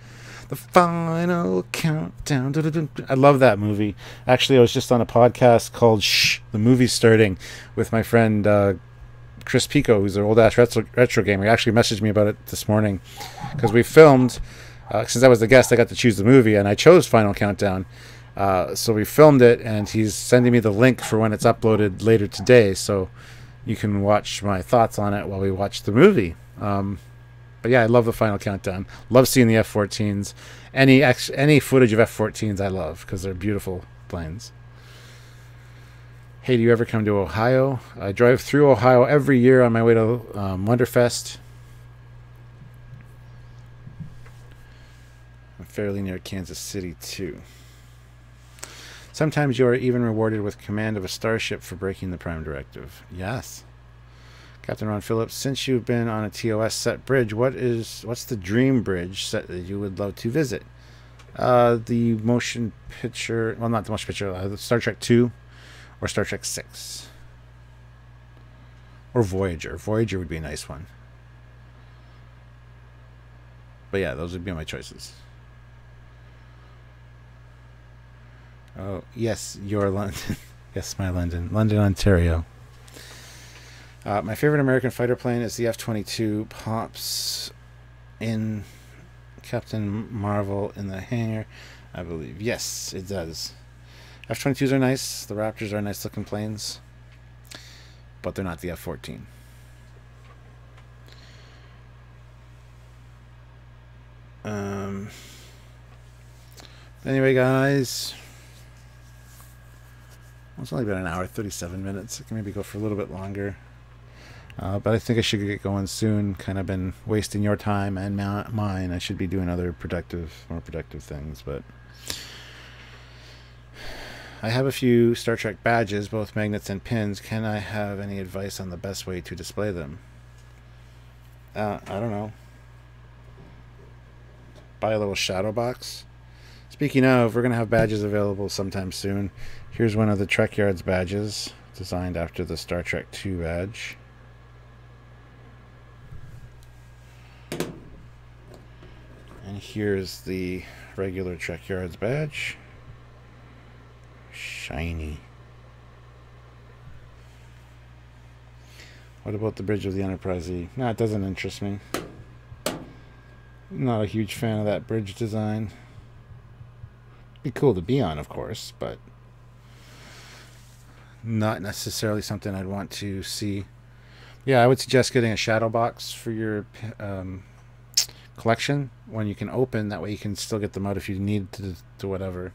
The Final Countdown. I love that movie. Actually, I was just on a podcast called Shh, the Movie's Starting, with my friend Chris Pico, who's an old-ass retro gamer. He actually messaged me about it this morning because we filmed... since I was the guest, I got to choose the movie, and I chose Final Countdown. So we filmed it, and he's sending me the link for when it's uploaded later today, so you can watch my thoughts on it while we watch the movie. But yeah, I love the Final Countdown. Love seeing the F-14s. Any footage of F-14s I love, because they're beautiful planes. Hey, do you ever come to Ohio? I drive through Ohio every year on my way to Wonderfest. Fairly near Kansas City too. Sometimes you are even rewarded with command of a starship for breaking the Prime Directive. Yes. Captain Ron Phillips, since you've been on a TOS set bridge, what's the dream bridge set that you would love to visit? The motion picture, well, not the motion picture, the Star Trek 2 or Star Trek 6. Or Voyager. Voyager would be a nice one. But yeah, those would be my choices. Oh, yes, your London. Yes, my London. London, Ontario. My favorite American fighter plane is the F-22. Pops in Captain Marvel in the hangar, I believe. Yes, it does. F-22s are nice. The Raptors are nice looking planes. But they're not the F-14. Anyway, guys, it's only been an hour, 37 minutes. I can maybe go for a little bit longer. But I think I should get going soon. Kind of been wasting your time and mine. I should be doing other more productive things. But I have a few Star Trek badges, both magnets and pins. Can I have any advice on the best way to display them? I don't know. Buy a little shadow box. Speaking of, we're going to have badges available sometime soon. Here's one of the Trekyards badges, designed after the Star Trek 2 badge. And here's the regular Trekyards badge. Shiny. What about the Bridge of the Enterprise E? No, it doesn't interest me. Not a huge fan of that bridge design. Be cool to be on, of course, but not necessarily something I'd want to see. Yeah, I would suggest getting a shadow box for your collection when you can open. That way you can still get them out if you need to whatever.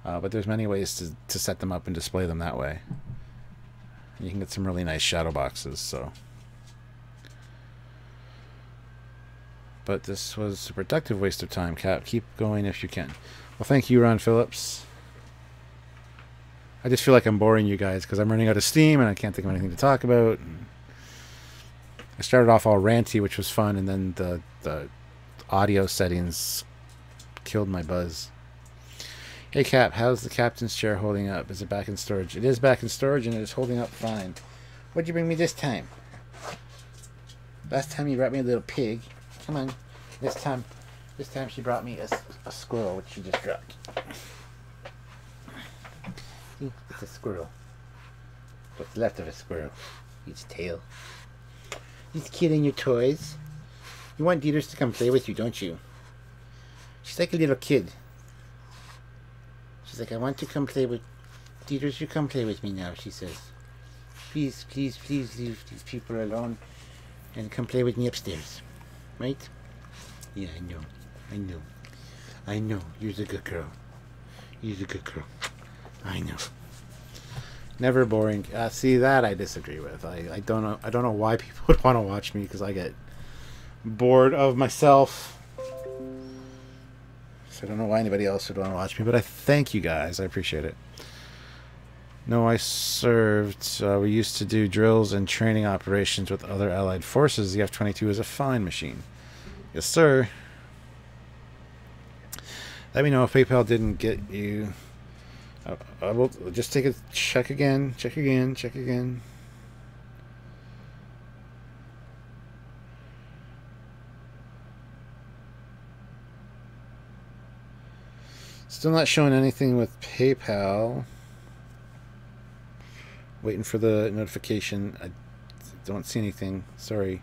But there's many ways to set them up and display them that way. You can get some really nice shadow boxes. So, but this was a productive waste of time, Cap. Keep going if you can. Well, thank you, Ron Phillips. I just feel like I'm boring you guys because I'm running out of steam and I can't think of anything to talk about. I started off all ranty, which was fun, and then the audio settings killed my buzz. Hey, Cap, how's the captain's chair holding up? Is it back in storage? It is back in storage and it is holding up fine. What'd you bring me this time? Last time you brought me a little pig. Come on. This time she brought me a squirrel, which she just dropped. See, it's a squirrel. What's left of a squirrel? Its tail. He's cute in your toys. You want Dieters to come play with you, don't you? She's like a little kid. She's like, I want to come play with Dieters. You come play with me now, she says. Please, please, please leave these people alone and come play with me upstairs. Right? Yeah, I know. I know. I know. You're a good girl. You're a good girl. I know. Never boring. See, that I disagree with. I don't know. I don't know why people would want to watch me because I get bored of myself. So I don't know why anybody else would want to watch me, but I thank you guys. I appreciate it. No, I served. We used to do drills and training operations with other allied forces. The F-22 is a fine machine. Yes, sir. Let me know if PayPal didn't get you. I will just take a check again. Check again. Check again. Still not showing anything with PayPal. Waiting for the notification. I don't see anything. Sorry.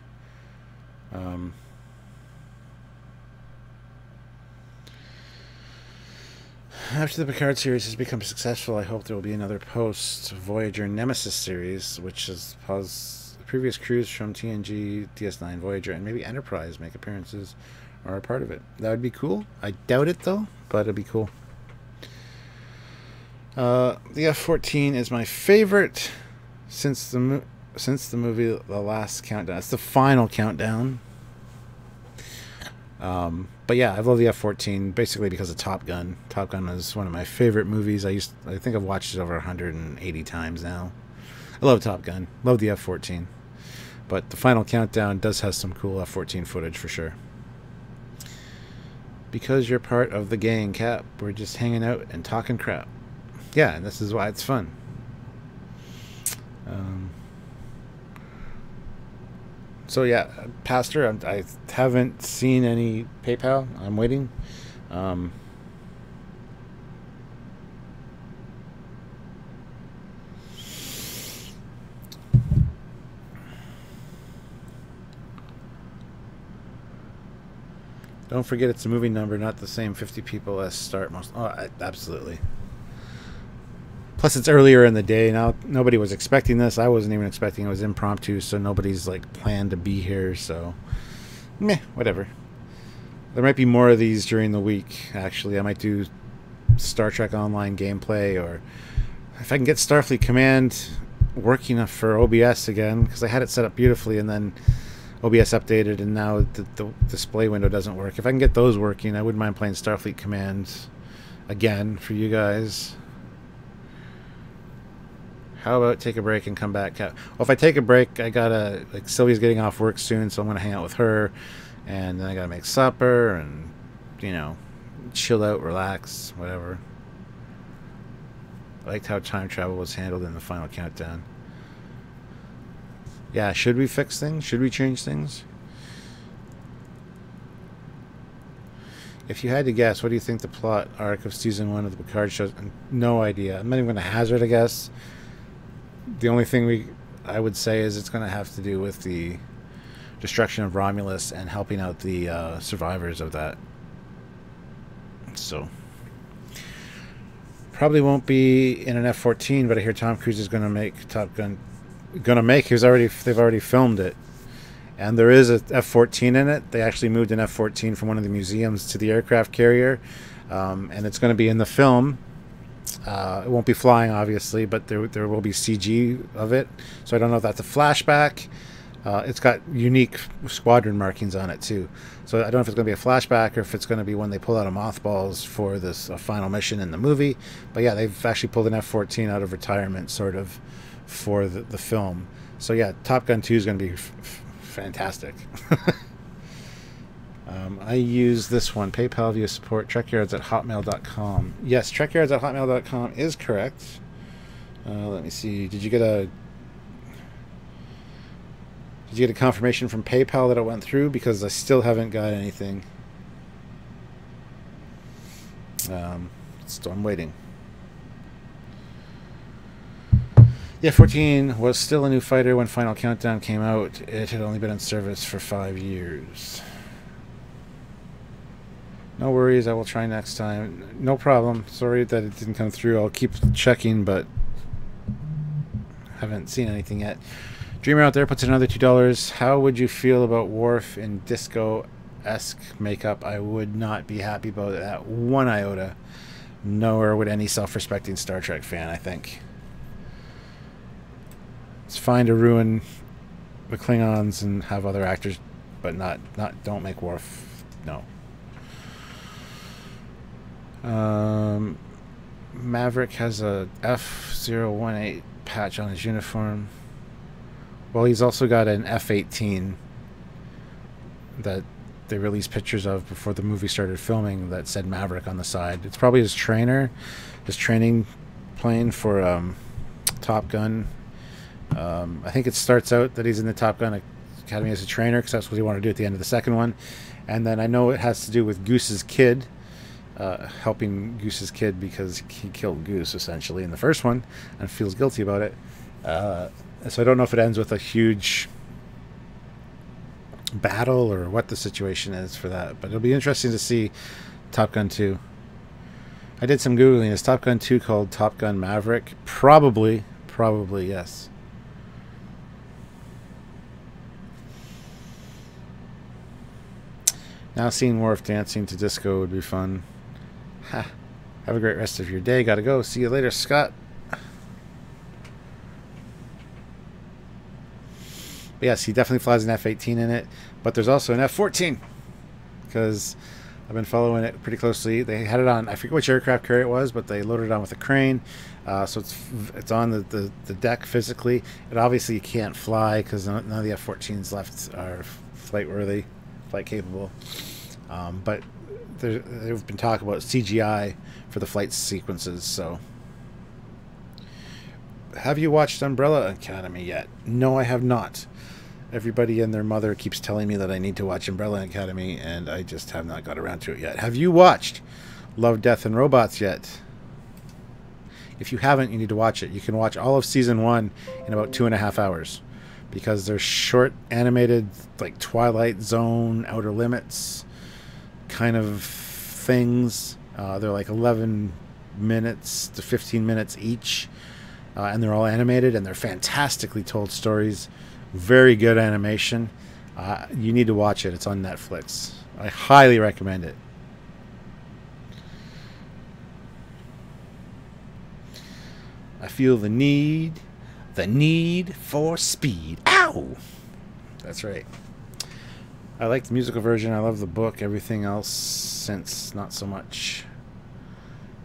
After the Picard series has become successful, I hope there will be another post-Voyager Nemesis series, which is previous crews from TNG, DS9, Voyager, and maybe Enterprise make appearances or are a part of it. That would be cool. I doubt it, though, but it'd be cool. The F-14 is my favorite since the movie The Last Countdown. It's the final countdown. But yeah, I love the F-14 basically because of Top Gun. Top Gun is one of my favorite movies. I think I've watched it over 180 times now. I love Top Gun. Love the F-14. But the Final Countdown does have some cool F-14 footage for sure. Because you're part of the gang, Cap. We're just hanging out and talking crap. Yeah, and this is why it's fun. So yeah, Pastor, I haven't seen any PayPal. I'm waiting. Don't forget it's a movie number, not the same 50 people as start most. Oh, absolutely. Plus, it's earlier in the day. Now, nobody was expecting this. I wasn't even expecting it. It was impromptu, so nobody's like planned to be here. So, meh, whatever. There might be more of these during the week. Actually, I might do Star Trek Online gameplay, or if I can get Starfleet Command working for OBS again, because I had it set up beautifully, and then OBS updated, and now the display window doesn't work. If I can get those working, I wouldn't mind playing Starfleet Command again for you guys. How about take a break and come back? Well, if I take a break, I gotta, like, Sylvia's getting off work soon, so I'm gonna hang out with her, and then I gotta make supper and, you know, chill out, relax, whatever. I liked how time travel was handled in the Final Countdown. Yeah, should we fix things? Should we change things? If you had to guess, what do you think the plot arc of season 1 of the Picard shows? No idea. I'm not even going to hazard a guess. The only thing I would say is it's going to have to do with the destruction of Romulus and helping out the survivors of that. So, probably won't be in an F-14, but I hear Tom Cruise is going to make Top Gun. They've already filmed it, and there is a F-14 in it. They actually moved an F-14 from one of the museums to the aircraft carrier, and it's going to be in the film. It won't be flying, obviously, but there will be CG of it. So I don't know if that's a flashback. It's got unique squadron markings on it too. So I don't know if it's going to be a flashback or if it's going to be when they pull out of mothballs for this final mission in the movie. But yeah, they've actually pulled an F-14 out of retirement, sort of, for the film. So yeah, Top Gun 2 is going to be fantastic. I use this one, PayPal via support, trekyards@hotmail.com. Yes, trekyards@hotmail.com is correct. Let me see. Did you get a confirmation from PayPal that it went through? Because I still haven't got anything. So I'm waiting. The F-14 was still a new fighter when Final Countdown came out. It had only been in service for 5 years. No worries, I will try next time. No problem. Sorry that it didn't come through. I'll keep checking, but haven't seen anything yet. Dreamer out there puts in another $2. How would you feel about Worf in disco-esque makeup? I would not be happy about that one iota. Nor would any self-respecting Star Trek fan, I think. It's fine to ruin the Klingons and have other actors, but don't make Worf. No. Maverick has a F-018 patch on his uniform. Well, he's also got an F-18 that they released pictures of before the movie started filming that said Maverick on the side. It's probably his training plane for Top Gun. I think it starts out that he's in the Top Gun Academy as a trainer, because that's what he wanted to do at the end of the second one. And then I know it has to do with Goose's kid, helping Goose's kid because he killed Goose, essentially, in the first one, and feels guilty about it. So I don't know if it ends with a huge battle or what the situation is for that, but it'll be interesting to see Top Gun 2. I did some Googling. Is Top Gun 2 called Top Gun Maverick? Probably, yes. Now seeing Worf dancing to disco would be fun. Ha. Have a great rest of your day. Gotta go. See you later, Scott. But yes, he definitely flies an F-18 in it, but there's also an F-14, because I've been following it pretty closely. They had it on, I forget which aircraft carrier it was, but they loaded it on with a crane. So it's on the deck physically. And obviously you can't fly because none of the F-14s left are flight worthy, flight capable. But there've been talk about CGI for the flight sequences. So, have you watched Umbrella Academy yet? No, I have not. Everybody and their mother keeps telling me that I need to watch Umbrella Academy, and I just have not got around to it yet. Have you watched Love, Death, and Robots yet? If you haven't, you need to watch it. You can watch all of season 1 in about 2.5 hours, because they're short, animated, like Twilight Zone, Outer Limits kind of things. They're like 11 minutes to 15 minutes each, and they're all animated, and they're fantastically told stories. Very good animation. You need to watch it. It's on Netflix. I highly recommend it. I feel the need for speed. Ow! That's right. I like the musical version. I love the book. Everything else, since not so much.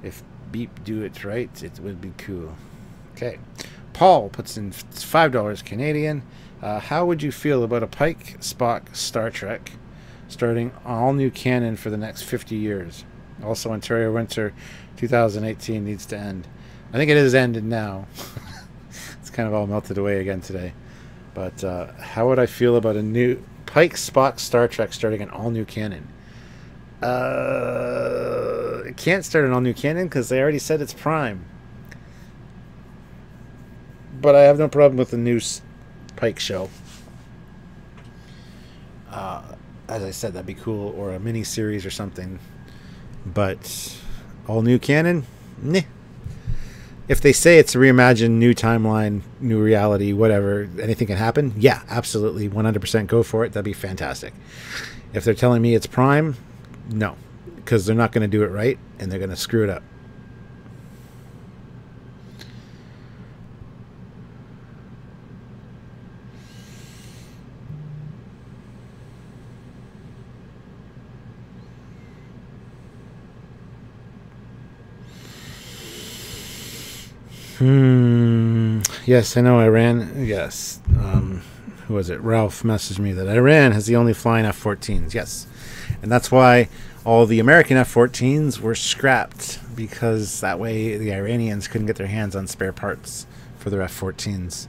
If Beep do it right, it would be cool. Okay. Paul puts in $5 Canadian. How would you feel about a Pike Spock Star Trek starting all new canon for the next 50 years? Also, Ontario Winter 2018 needs to end. I think it is ended now. It's kind of all melted away again today. But how would I feel about a new Pike Spock Star Trek starting an all new canon? It can't start an all new canon because they already said it's Prime. But I have no problem with the new Pike show. As I said, that'd be cool, or a mini series or something. But all new canon? Nah. If they say it's a reimagined, new timeline, new reality, whatever, anything can happen, yeah, absolutely, 100% go for it. That'd be fantastic. If they're telling me it's Prime, no, because they're not going to do it right, and they're going to screw it up. Yes, I know Iran. Yes. Who was it? Ralph messaged me that Iran has the only flying F-14s. Yes. And that's why all the American F-14s were scrapped, because that way the Iranians couldn't get their hands on spare parts for their F-14s.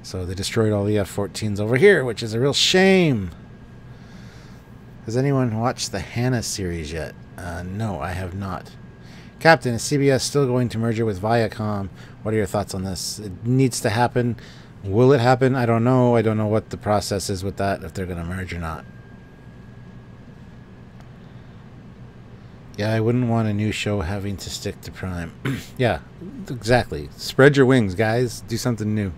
So they destroyed all the F-14s over here, which is a real shame. Has anyone watched the Hannah series yet? No, I have not. Captain, is CBS still going to merge with Viacom? What are your thoughts on this? It needs to happen. Will it happen? I don't know. I don't know what the process is with that, if they're going to merge or not. Yeah, I wouldn't want a new show having to stick to Prime. Yeah, exactly. Spread your wings, guys. Do something new.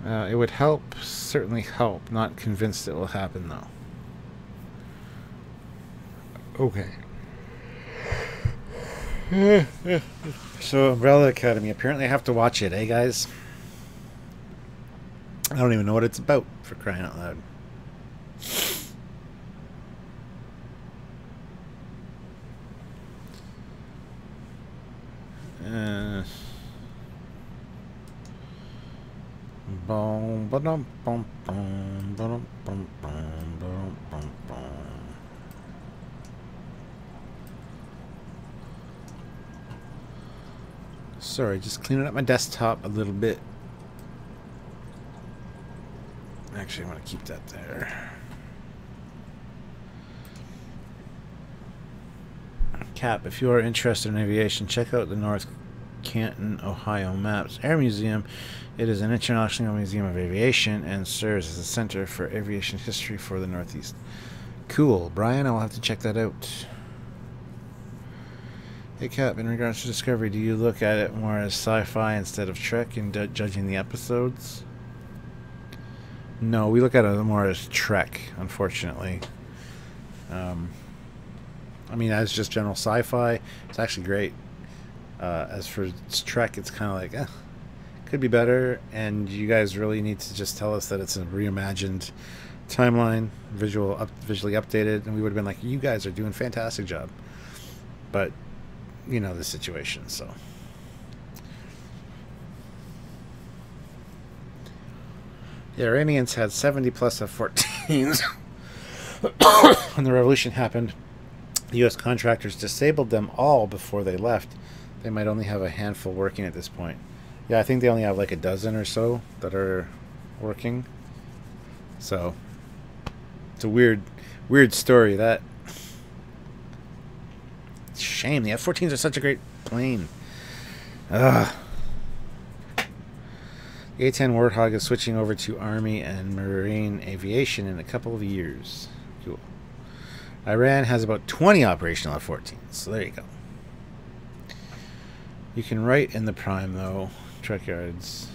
It would help. Certainly help. Not convinced it will happen, though. Okay. So, Umbrella Academy. Apparently I have to watch it, eh, guys? I don't even know what it's about, for crying out loud. Sorry, just cleaning up my desktop a little bit. Actually, I want to keep that there. Cap, if you are interested in aviation, check out the North Canton, Ohio Maps Air Museum. It is an international museum of aviation and serves as a center for aviation history for the Northeast. Cool. Brian, I'll have to check that out. Hey Cap, in regards to Discovery, do you look at it more as sci-fi instead of Trek in judging the episodes? No, we look at it more as Trek, unfortunately. I mean, as just general sci-fi, it's actually great. As for Trek, it's kind of like, could be better, and you guys really need to just tell us that it's a reimagined timeline, visually updated, and we would have been like, you guys are doing a fantastic job. But you know the situation, so. The Iranians had 70 plus F-14s when the revolution happened. The U.S. contractors disabled them all before they left. They might only have a handful working at this point. Yeah, I think they only have like a dozen or so that are working. So it's a weird story. That shame. The F-14s are such a great plane. Ugh. The A-10 Warthog is switching over to Army and Marine Aviation in a couple of years. Cool. Iran has about 20 operational F-14s, so there you go. You can write in the prime, though. Trekyards.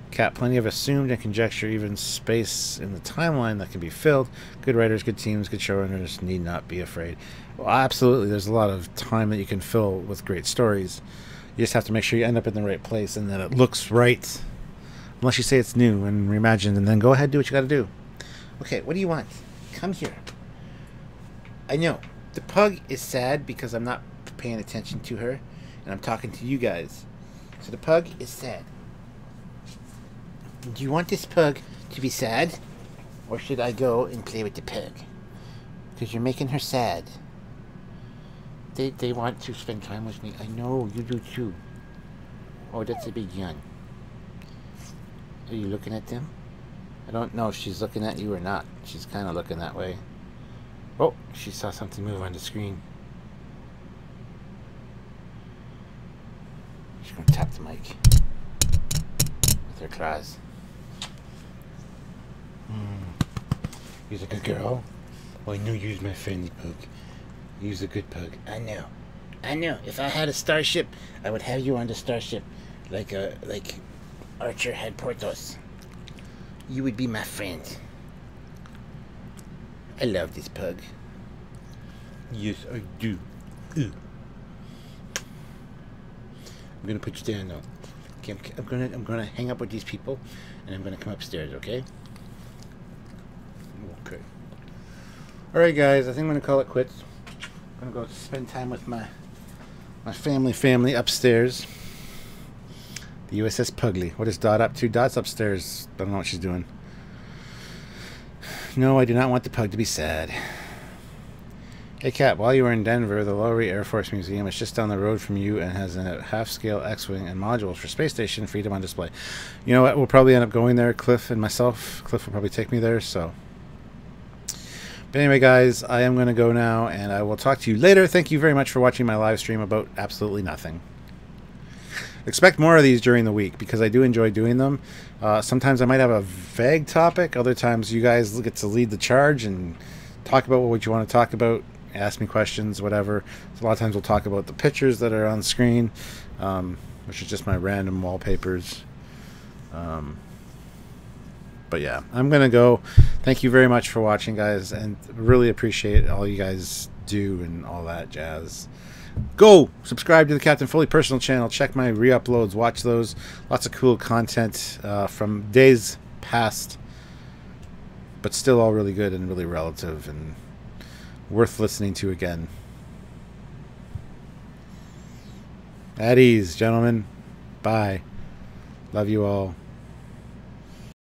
Cat, plenty of assumed and conjecture, even space in the timeline that can be filled. Good writers, good teams, good showrunners need not be afraid. Well, absolutely, there's a lot of time that you can fill with great stories. You just have to make sure you end up in the right place and that it looks right. Unless you say it's new and reimagined, and then go ahead, do what you gotta do. Okay, what do you want? Come here. I know. The pug is sad because I'm not paying attention to her, and I'm talking to you guys. So the pug is sad. Do you want this pug to be sad? Or should I go and play with the pug? Because you're making her sad. They want to spend time with me. I know, you do too. Oh, that's a big yawn. Are you looking at them? I don't know if she's looking at you or not. She's kind of looking that way. Oh, she saw something move on the screen. She's going to tap the mic with her claws. You're a good girl. Oh, I know you're my friendly pug. You're a good pug. I know. I know. If I had a starship, I would have you on the starship, like Archer had Porthos. You would be my friend. I love this pug. Yes, I do. Ooh. I'm gonna put you down now. Okay, I'm gonna hang up with these people, and I'm gonna come upstairs. Okay. Okay. All right, guys. I think I'm gonna call it quits. I'm gonna go spend time with my family upstairs. The USS Pugly. What is Dot up to? Dot's upstairs. I don't know what she's doing. No, I do not want the pug to be sad. Hey, Cat, while you were in Denver, the Lowry Air Force Museum is just down the road from you and has a half-scale X-Wing and modules for Space Station Freedom on display. You know what? We'll probably end up going there, Cliff and myself. Cliff will probably take me there, so... But anyway, guys, I am going to go now, and I will talk to you later. Thank you very much for watching my live stream about absolutely nothing. Expect more of these during the week because I do enjoy doing them. Sometimes I might have a vague topic. Other times you guys get to lead the charge and talk about what you want to talk about. Ask me questions, whatever. So a lot of times we'll talk about the pictures that are on screen, which is just my random wallpapers. But yeah, I'm going to go. Thank you very much for watching, guys, and really appreciate all you guys do and all that jazz. Go subscribe to the Captain Foley personal channel. Check my re-uploads. Watch those. Lots of cool content from days past, but still all really good and really relative and worth listening to again. At ease, gentlemen. Bye. Love you all.